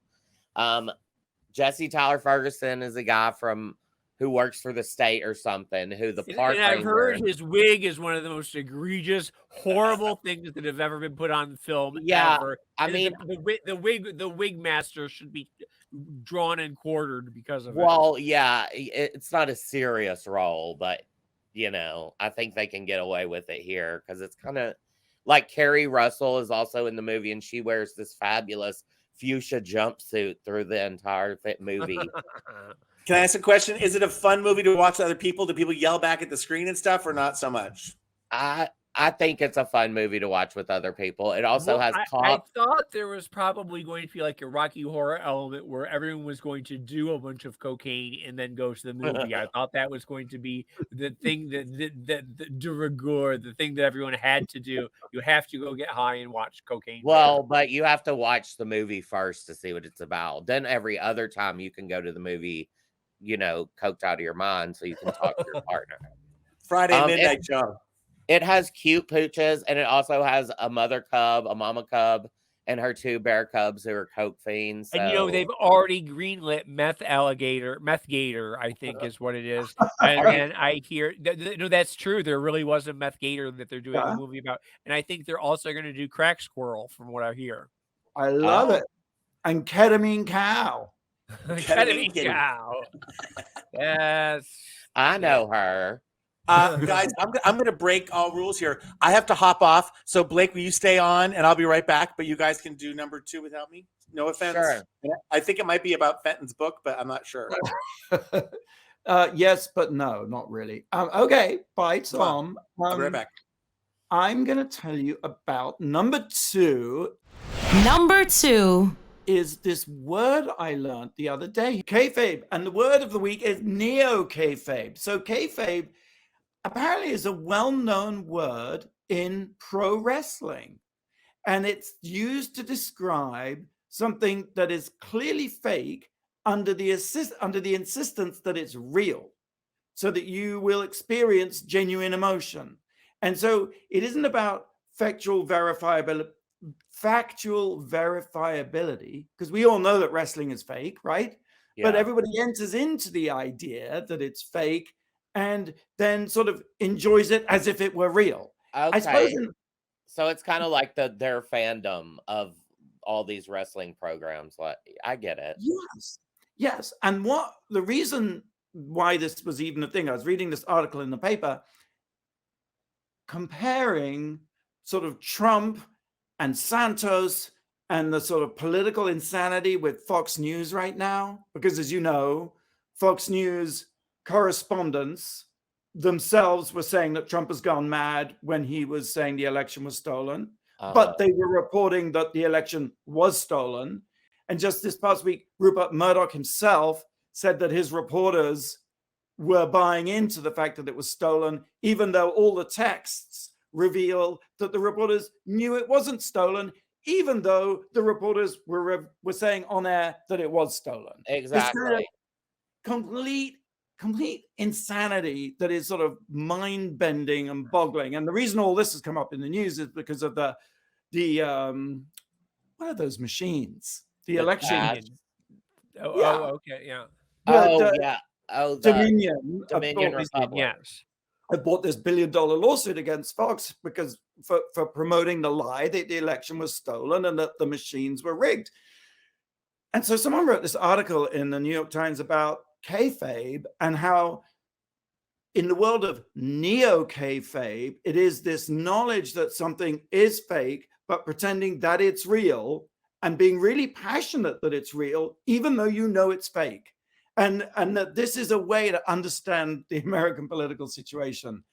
Jesse Tyler Ferguson is a guy who works for the state or something, who the park And I've heard ranger. his wig is one of the most egregious, horrible things that have ever been put on film Yeah, ever. I And mean, the wig master should be drawn and quartered because of it. well, yeah, it's not a serious role, but I think they can get away with it here because it's kind of like Carrie Russell is also in the movie, and she wears this fabulous fuchsia jumpsuit through the entire movie. Can I ask a question? Is it a fun movie to watch with other people? Do people yell back at the screen and stuff, or not so much? I think it's a fun movie to watch with other people. It also has I cop. thought there was probably going to be like a Rocky Horror element where everyone was going to do a bunch of cocaine and then go to the movie. I thought that was going to be the thing the de rigueur, the thing that everyone had to do. You have to go get high and watch Cocaine Bear. Well, but you have to watch the movie first to see what it's about. Then every other time you can go to the movie, coked out of your mind so you can talk to your partner. Friday midnight show. It has cute pooches, and it also has a mother cub, a mama cub, and her 2 bear cubs who are coke fiends. And they've already greenlit Meth Gator, I think is what it is. And I hear no, that's true. There really was a Meth Gator that they're doing a movie about, and I think they're also going to do Crack Squirrel, from what I hear. I love it. And Ketamine Cow. Ketamine Cow. Yes, I know her. Guys, I'm going to break all rules here. I have to hop off. So, Blake, will you stay on and I'll be right back? But you guys can do number 2 without me. No offense. Sure. I think it might be about Fenton's book, but I'm not sure. Yes, but no, not really. Okay, bye, Tom. I'll be right back. I'm going to tell you about number 2. Number 2 is this word I learned the other day, kayfabe. And the word of the week is neo-kayfabe. So kayfabe apparently is a well-known word in pro wrestling. And it's used to describe something that is clearly fake under the insistence that it's real, so that you will experience genuine emotion. And so it isn't about factual verifiability, because we all know that wrestling is fake, right? Yeah. But everybody enters into the idea that it's fake and then sort of enjoys it as if it were real. Okay. I suppose so it's kind of like their fandom of all these wrestling programs. Like, I get it. Yes. And the reason why this was even a thing, I was reading this article in the paper comparing sort of Trump and Santos and the sort of political insanity with Fox News right now, because as you know, Fox News correspondents themselves were saying that Trump has gone mad when he was saying the election was stolen, Uh-huh. but they were reporting that the election was stolen. And just this past week, Rupert Murdoch himself said that his reporters were buying into the fact that it was stolen, even though all the texts reveal that the reporters knew it wasn't stolen, even though the reporters were saying on air that it was stolen. Exactly. It's kind of complete insanity that is sort of mind-bending and boggling. And the reason all this has come up in the news is because of the what are those machines? The election. Pads. Okay, yeah. Dominion Republic. Yes. I bought this $1 billion lawsuit against Fox because for promoting the lie that the election was stolen and that the machines were rigged. And so someone wrote this article in the New York Times about kayfabe and how in the world of neo-kayfabe, it is this knowledge that something is fake, but pretending that it's real and being really passionate that it's real, even though you know it's fake. And that this is a way to understand the American political situation.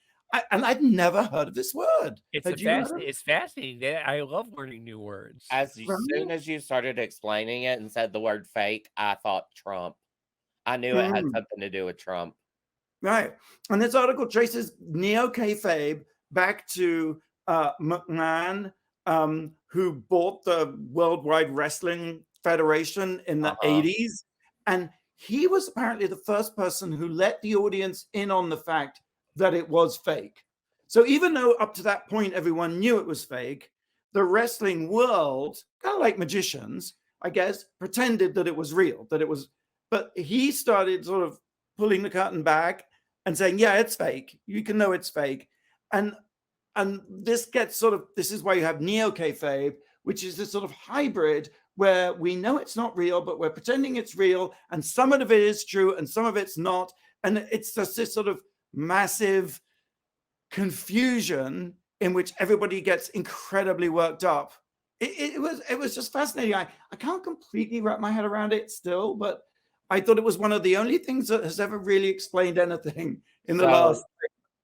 And I'd never heard of this word. It's fascinating. I love learning new words. As soon as you started explaining it and said the word fake, I thought Trump. I knew it had something to do with Trump. Right. And this article traces neo-kayfabe back to McMahon, who bought the Worldwide Wrestling Federation in the 80s. And he was apparently the first person who let the audience in on the fact that it was fake. So even though up to that point everyone knew it was fake, the wrestling world, kind of like magicians, I guess, pretended that it was real, but he started sort of pulling the curtain back and saying, yeah, it's fake. You can know it's fake. And this is why you have neo-kayfabe, which is this sort of hybrid where we know it's not real, but we're pretending it's real. And some of it is true and some of it's not. And it's just this sort of massive confusion in which everybody gets incredibly worked up. It was just fascinating. I can't completely wrap my head around it still, but I thought it was one of the only things that has ever really explained anything in the last.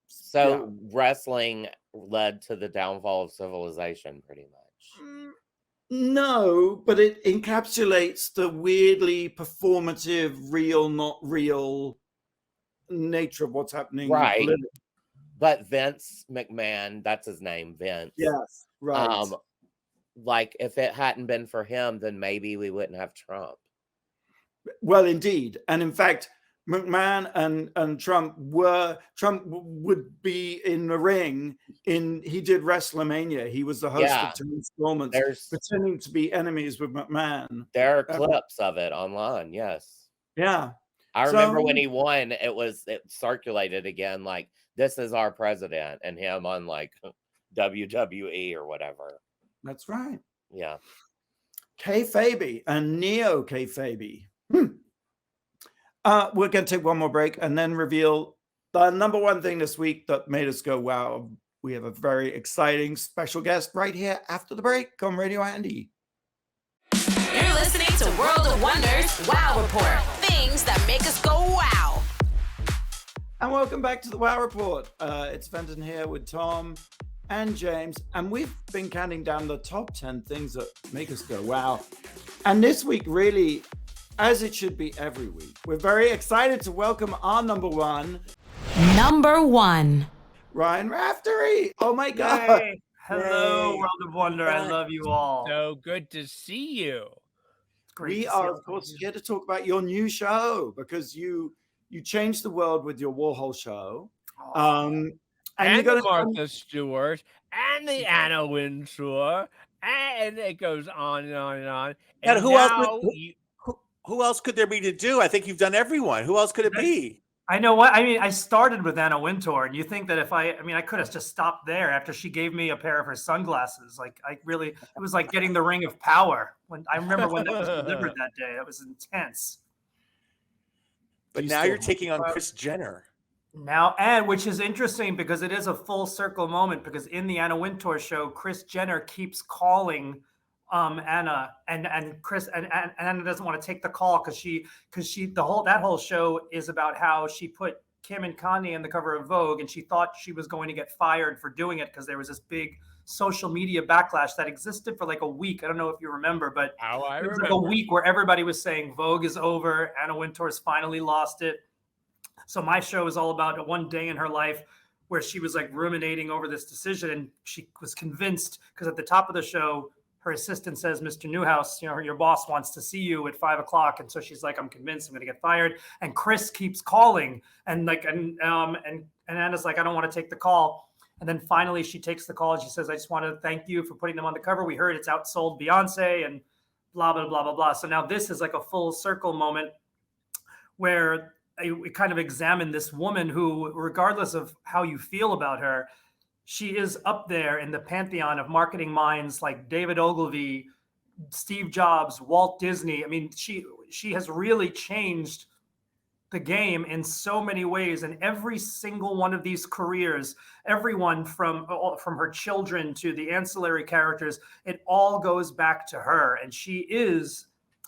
So wrestling led to the downfall of civilization, pretty much. No, but it encapsulates the weirdly performative, real, not real nature of what's happening. Right. But Vince McMahon, that's his name, Vince. Yes, right. Like if it hadn't been for him, then maybe we wouldn't have Trump. Well, indeed. And in fact, McMahon and Trump would be in the ring he did WrestleMania. He was the host of 2 installments, pretending to be enemies with McMahon. There are clips of it online. Yes. Yeah. I remember when he won, it circulated again, like, this is our president, and him on like WWE or whatever. That's right. Yeah. Kayfabe and neo-kayfabe. We're going to take one more break and then reveal the number one thing this week that made us go, wow. We have a very exciting special guest right here after the break on Radio Andy. You're listening to World of Wonders Wow Report. Things that make us go wow. And welcome back to the Wow Report. It's Fenton here with Tom and James. And we've been counting down the top 10 things that make us go wow. And this week, really, as it should be every week, we're very excited to welcome our number one. Number one. Ryan Raftery. Oh my God. Yay. Hello, World of Wonder. I love you all. So good to see you. We are, of course, here to talk about your new show because you changed the world with your Warhol show. And the Martha Stewart and the Anna Wintour. And it goes on and on and on. And who else could there be to do? I think you've done everyone. Who else could it be? I know what I mean. I started with Anna Wintour, and you think that I could have just stopped there after she gave me a pair of her sunglasses. Like it was like getting the Ring of Power. I remember when that was delivered that day. That was intense. But now you're taking on Kris Jenner. Now, and which is interesting because it is a full circle moment because in the Anna Wintour show, Kris Jenner keeps calling Anna and Kris and Anna doesn't want to take the call because that whole show is about how she put Kim and Kanye on the cover of Vogue, and she thought she was going to get fired for doing it because there was this big social media backlash that existed for like a week. I don't know if you remember, but it was like a week where everybody was saying Vogue is over. Anna Wintour's finally lost it. So my show is all about one day in her life where she was like ruminating over this decision, and she was convinced, because at the top of the show, her assistant says, Mr. Newhouse, your boss wants to see you at 5 o'clock. And so she's like, I'm convinced I'm going to get fired. And Kris keeps calling, and Anna's like, I don't want to take the call. And then finally she takes the call and she says, I just want to thank you for putting them on the cover. We heard it's outsold Beyonce and blah, blah, blah, blah, blah. So now this is like a full circle moment where we kind of examine this woman who, regardless of how you feel about her, she is up there in the pantheon of marketing minds like David Ogilvy, Steve Jobs, Walt Disney. I mean, she has really changed the game in so many ways. And every single one of these careers, everyone from her children to the ancillary characters, it all goes back to her. And she is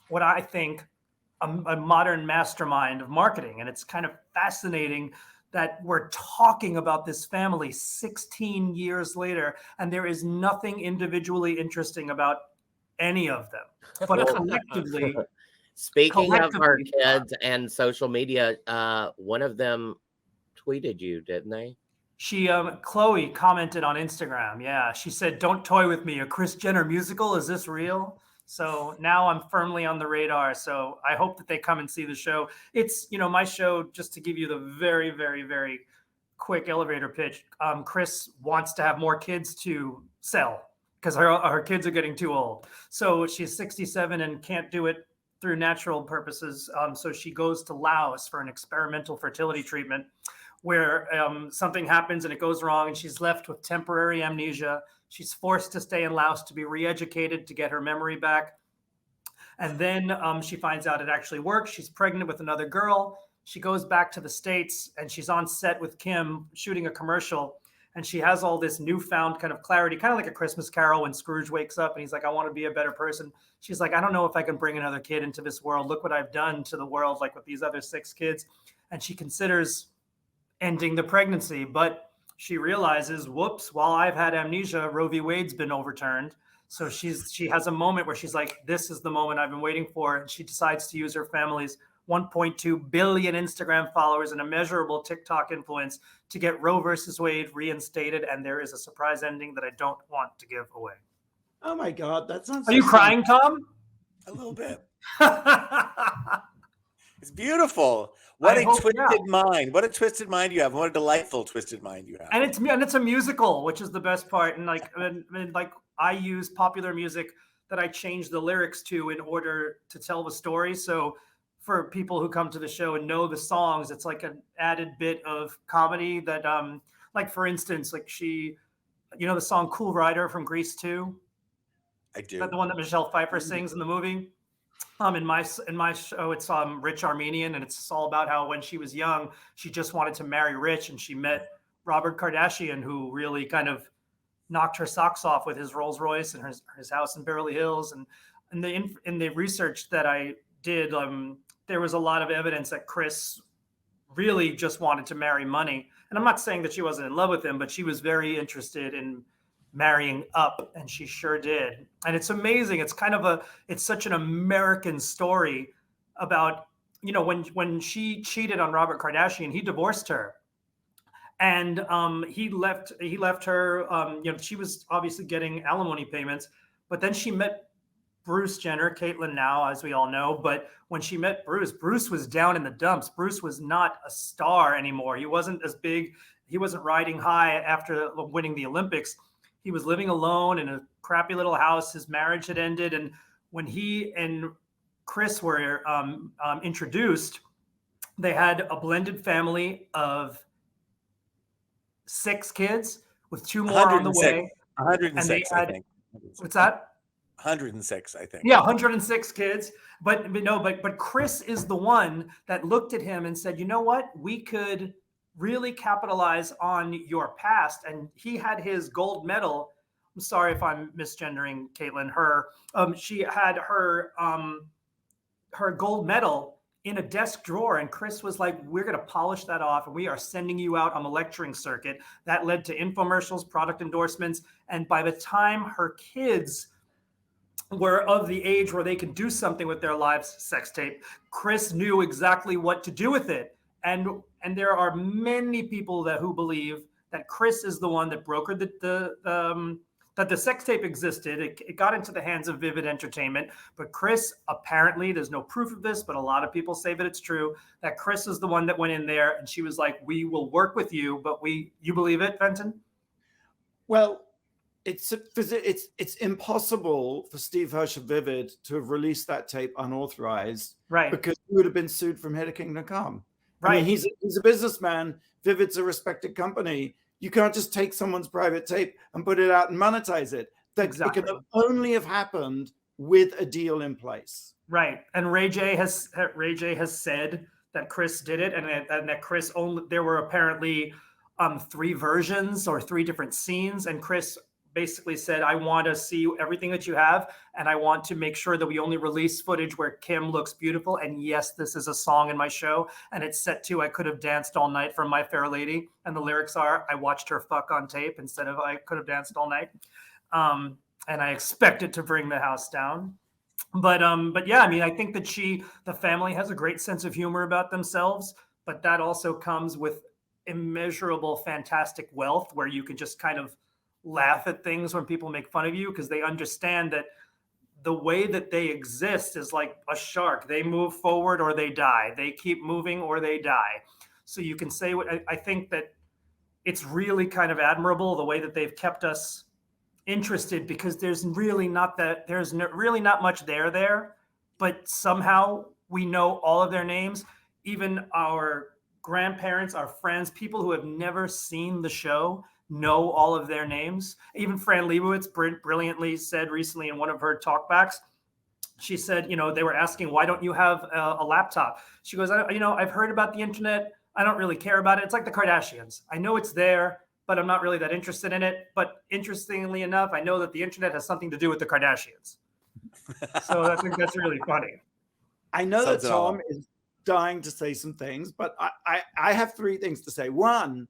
what I think a modern mastermind of marketing. And it's kind of fascinating that we're talking about this family 16 years later, and there is nothing individually interesting about any of them. But collectively, speaking of our kids and social media, one of them tweeted you, didn't they? She, Chloe, commented on Instagram. Yeah, she said, "Don't toy with me. A Kris Jenner musical? Is this real?" So now I'm firmly on the radar. So I hope that they come and see the show. It's, my show, just to give you the very, very, very quick elevator pitch. Kris wants to have more kids to sell because her kids are getting too old. So she's 67 and can't do it through natural purposes. So she goes to Laos for an experimental fertility treatment where something happens and it goes wrong and she's left with temporary amnesia. She's forced to stay in Laos to be re-educated to get her memory back. And then she finds out it actually works. She's pregnant with another girl. She goes back to the States and she's on set with Kim shooting a commercial. And she has all this newfound kind of clarity, kind of like A Christmas Carol when Scrooge wakes up and he's like, I want to be a better person. She's like, I don't know if I can bring another kid into this world. Look what I've done to the world, like with these other 6 kids. And she considers ending the pregnancy, but she realizes, whoops, while I've had amnesia, Roe v. Wade's been overturned. So she has a moment where she's like, this is the moment I've been waiting for. And she decides to use her family's 1.2 billion Instagram followers and immeasurable TikTok influence to get Roe versus Wade reinstated. And there is a surprise ending that I don't want to give away. Oh my God, that sounds. Are you crying, Tom? A little bit. It's beautiful. What a twisted mind. What a twisted mind you have. What a delightful twisted mind you have. And it's a musical, which is the best part. And like I use popular music that I change the lyrics to in order to tell the story. So for people who come to the show and know the songs, it's like an added bit of comedy that like for instance, like the song Cool Rider from Grease 2? I do. Is that the one that Michelle Pfeiffer sings in the movie? In my show, it's Rich Armenian, and it's all about how when she was young, she just wanted to marry rich, and she met Robert Kardashian, who really kind of knocked her socks off with his Rolls Royce and his house in Beverly Hills. And in the research that I did, there was a lot of evidence that Kris really just wanted to marry money. And I'm not saying that she wasn't in love with him, but she was very interested in marrying up, and she sure did. And it's amazing. It's it's such an American story about, when she cheated on Robert Kardashian, he divorced her. And he left her, she was obviously getting alimony payments, but then she met Bruce Jenner, Caitlyn now, as we all know. But when she met Bruce was down in the dumps. Bruce was not a star anymore. He wasn't as big. He wasn't riding high after winning the Olympics. He was living alone in a crappy little house. His marriage had ended. And when he and Kris were introduced, they had a blended family of 6 kids with 2 more on the way. 106, I think. What's that? 106, I think. Yeah, 106 kids. But Kris is the one that looked at him and said, you know what? We could really capitalize on your past. And he had his gold medal. I'm sorry if I'm misgendering Caitlyn. She had her gold medal in a desk drawer. And Kris was like, we're going to polish that off and we are sending you out on the lecturing circuit. That led to infomercials, product endorsements. And by the time her kids were of the age where they could do something with their lives, sex tape, Kris knew exactly what to do with it. And there are many people who believe that Kris is the one that brokered that the sex tape existed. It got into the hands of Vivid Entertainment, but Kris, apparently, there's no proof of this, but a lot of people say that it's true, that Kris is the one that went in there and she was like, we will work with you, but you believe it, Fenton? Well, it's impossible for Steve Hirsch of Vivid to have released that tape unauthorized, right? Because he would have been sued from Head of Kingdom Come. Right. I mean, he's a businessman. Vivid's a respected company. You can't just take someone's private tape and put it out and monetize it. Exactly. It could only have happened with a deal in place. Right. And Ray J has said that Kris did it, and that Kris there were apparently 3 versions or 3 different scenes, and Kris basically said, I want to see everything that you have, and I want to make sure that we only release footage where Kim looks beautiful. And yes, this is a song in my show, and it's set to I Could Have Danced All Night from My Fair Lady. And the lyrics are, I watched her fuck on tape instead of I could have danced all night. And I expect it to bring the house down. But yeah, I mean, I think that the family has a great sense of humor about themselves, but that also comes with immeasurable, fantastic wealth where you can just kind of laugh at things when people make fun of you, because they understand that the way that they exist is like a shark. They move forward or they die. They keep moving or they die. So you can say what I think that it's really kind of admirable the way that they've kept us interested, because there's really not much there, but somehow we know all of their names, even our grandparents, our friends, people who have never seen the show know all of their names. Even Fran Lebowitz brilliantly said recently in one of her talkbacks, she said, they were asking, why don't you have a laptop? She goes, I've heard about the internet. I don't really care about it. It's like the Kardashians. I know it's there, but I'm not really that interested in it. But interestingly enough, I know that the internet has something to do with the Kardashians. So I think that's really funny. I know that Tom is dying to say some things, but I have 3 things to say. One,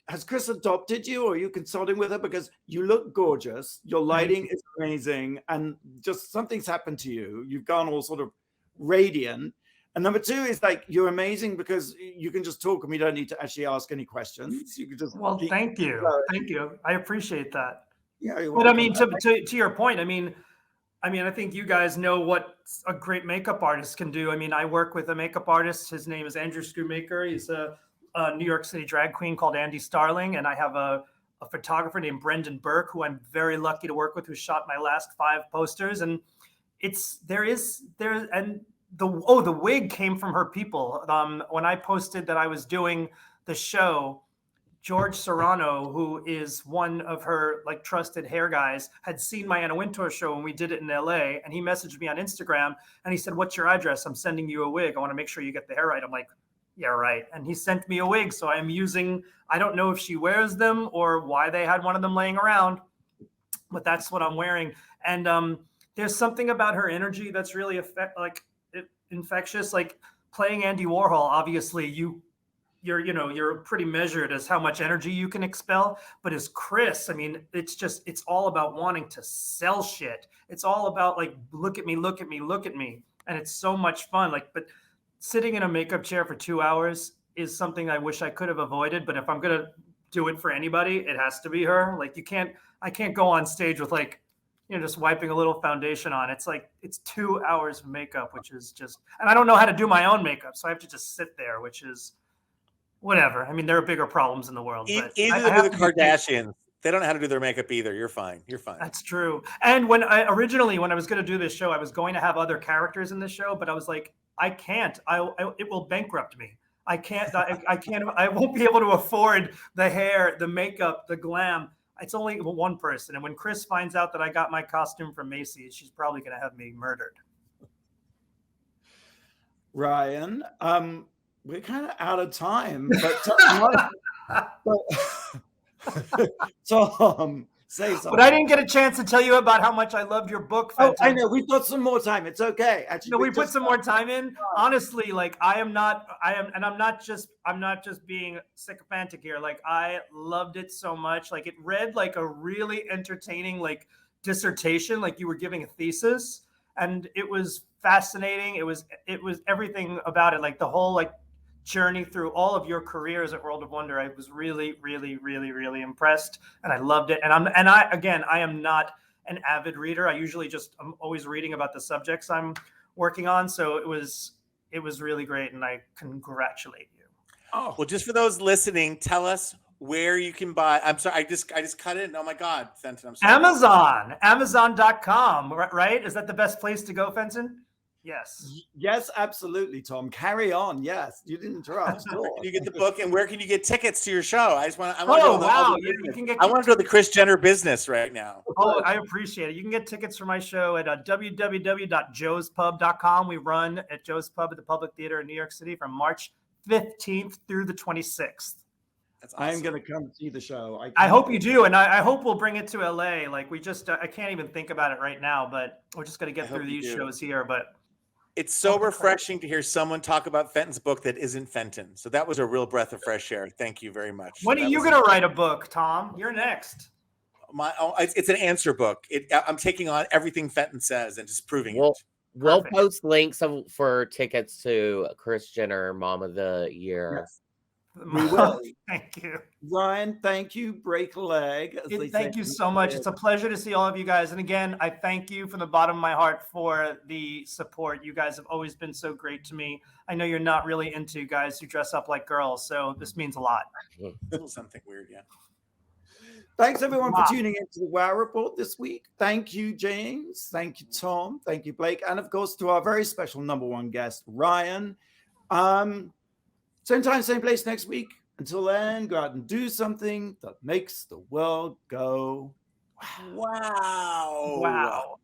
has Kris adopted you, or are you consulting with her? Because you look gorgeous, your lighting is amazing, and just something's happened to you. You've gone all sort of radiant. And number 2 is like, you're amazing because you can just talk and we don't need to actually ask any questions. You can just thank you. Thank you. I appreciate that. Yeah. But I mean, to your point, I mean, I think you guys know what a great makeup artist can do. I mean, I work with a makeup artist. His name is Andrew Schoonmaker. He's a New York City drag queen called Andy Starling. And I have a photographer named Brendan Burke, who I'm very lucky to work with, who shot my last 5 posters. And the wig came from her people. When I posted that I was doing the show, George Serrano, who is one of her like trusted hair guys, had seen my Anna Wintour show when we did it in LA, and he messaged me on Instagram and he said, "What's your address? I'm sending you a wig. I want to make sure you get the hair right." I'm like, "Yeah, right." And he sent me a wig, so I'm using. I don't know if she wears them or why they had one of them laying around, but that's what I'm wearing. And there's something about her energy that's really infectious. Like playing Andy Warhol, obviously you're pretty measured as how much energy you can expel. But as Kris, I mean, it's all about wanting to sell shit. It's all about like, look at me, look at me, look at me. And it's so much fun. Like, but sitting in a makeup chair for 2 hours is something I wish I could have avoided. But if I'm going to do it for anybody, it has to be her. Like I can't go on stage with like, just wiping a little foundation on. It's like, it's 2 hours of makeup, which is just, and I don't know how to do my own makeup. So I have to just sit there, which is whatever. I mean, there are bigger problems in the world. But the Kardashians, they don't know how to do their makeup either. You're fine. You're fine. That's true. And when I was going to do this show, I was going to have other characters in this show, but I was like, I can't, it will bankrupt me. I can't, I won't be able to afford the hair, the makeup, the glam. It's only one person. And when Kris finds out that I got my costume from Macy's, she's probably going to have me murdered. Ryan, we're kind of out of time, but Tom, Say something. But I didn't get a chance to tell you about how much I loved your book, Oh, Fenton. I know. We've got some more time. It's okay. Actually, We put some more time in. Honestly, like I'm not just being sycophantic here. Like I loved it so much. Like it read like a really entertaining like dissertation, like you were giving a thesis, and it was fascinating. It was everything about it, like the whole like journey through all of your careers at World of Wonder. I was really, really, really, really impressed, and I loved it. And I am not an avid reader. I'm always reading about the subjects I'm working on. So it was really great, and I congratulate you. Oh, Well, just for those listening, tell us where you can buy. I'm sorry, I just cut in. Oh my God, Fenton, I'm sorry. Amazon.com, right? Is that the best place to go, Fenton? Yes. yes, absolutely, Tom. Carry on. Yes, you didn't interrupt. Sure. Can you get the book, and where can you get tickets to your show? I want to Oh, know wow. all the Yeah, you business. can get I want to know the Kris Jenner business right now. Oh, I appreciate it. You can get tickets for my show at www.joespub.com. We run at Joe's Pub at the Public Theater in New York City from March 15th through the 26th. That's awesome. I'm going to come see the show. I hope you do, and I hope we'll bring it to LA. Like I can't even think about it right now, but we're just going to get through these shows here. But it's so refreshing to hear someone talk about Fenton's book that isn't Fenton. So that was a real breath of fresh air. Thank you very much. When are you going to write a book, Tom? You're next. It's an answer book. I'm taking on everything Fenton says and just proving it. We'll post links for tickets to Kris Jenner Mom of the Year. Yes. We will. Thank you, Ryan. Thank you. Break a leg. Thank you so much. It's a pleasure to see all of you guys. And again, I thank you from the bottom of my heart for the support. You guys have always been so great to me. I know you're not really into guys who dress up like girls, so this means a lot. A little something weird, yeah. Thanks everyone for tuning into the Wow Report this week. Thank you, James. Thank you, Tom. Thank you, Blake. And of course, to our very special number one guest, Ryan. Same time, same place next week. Until then, go out and do something that makes the world go wow. Wow.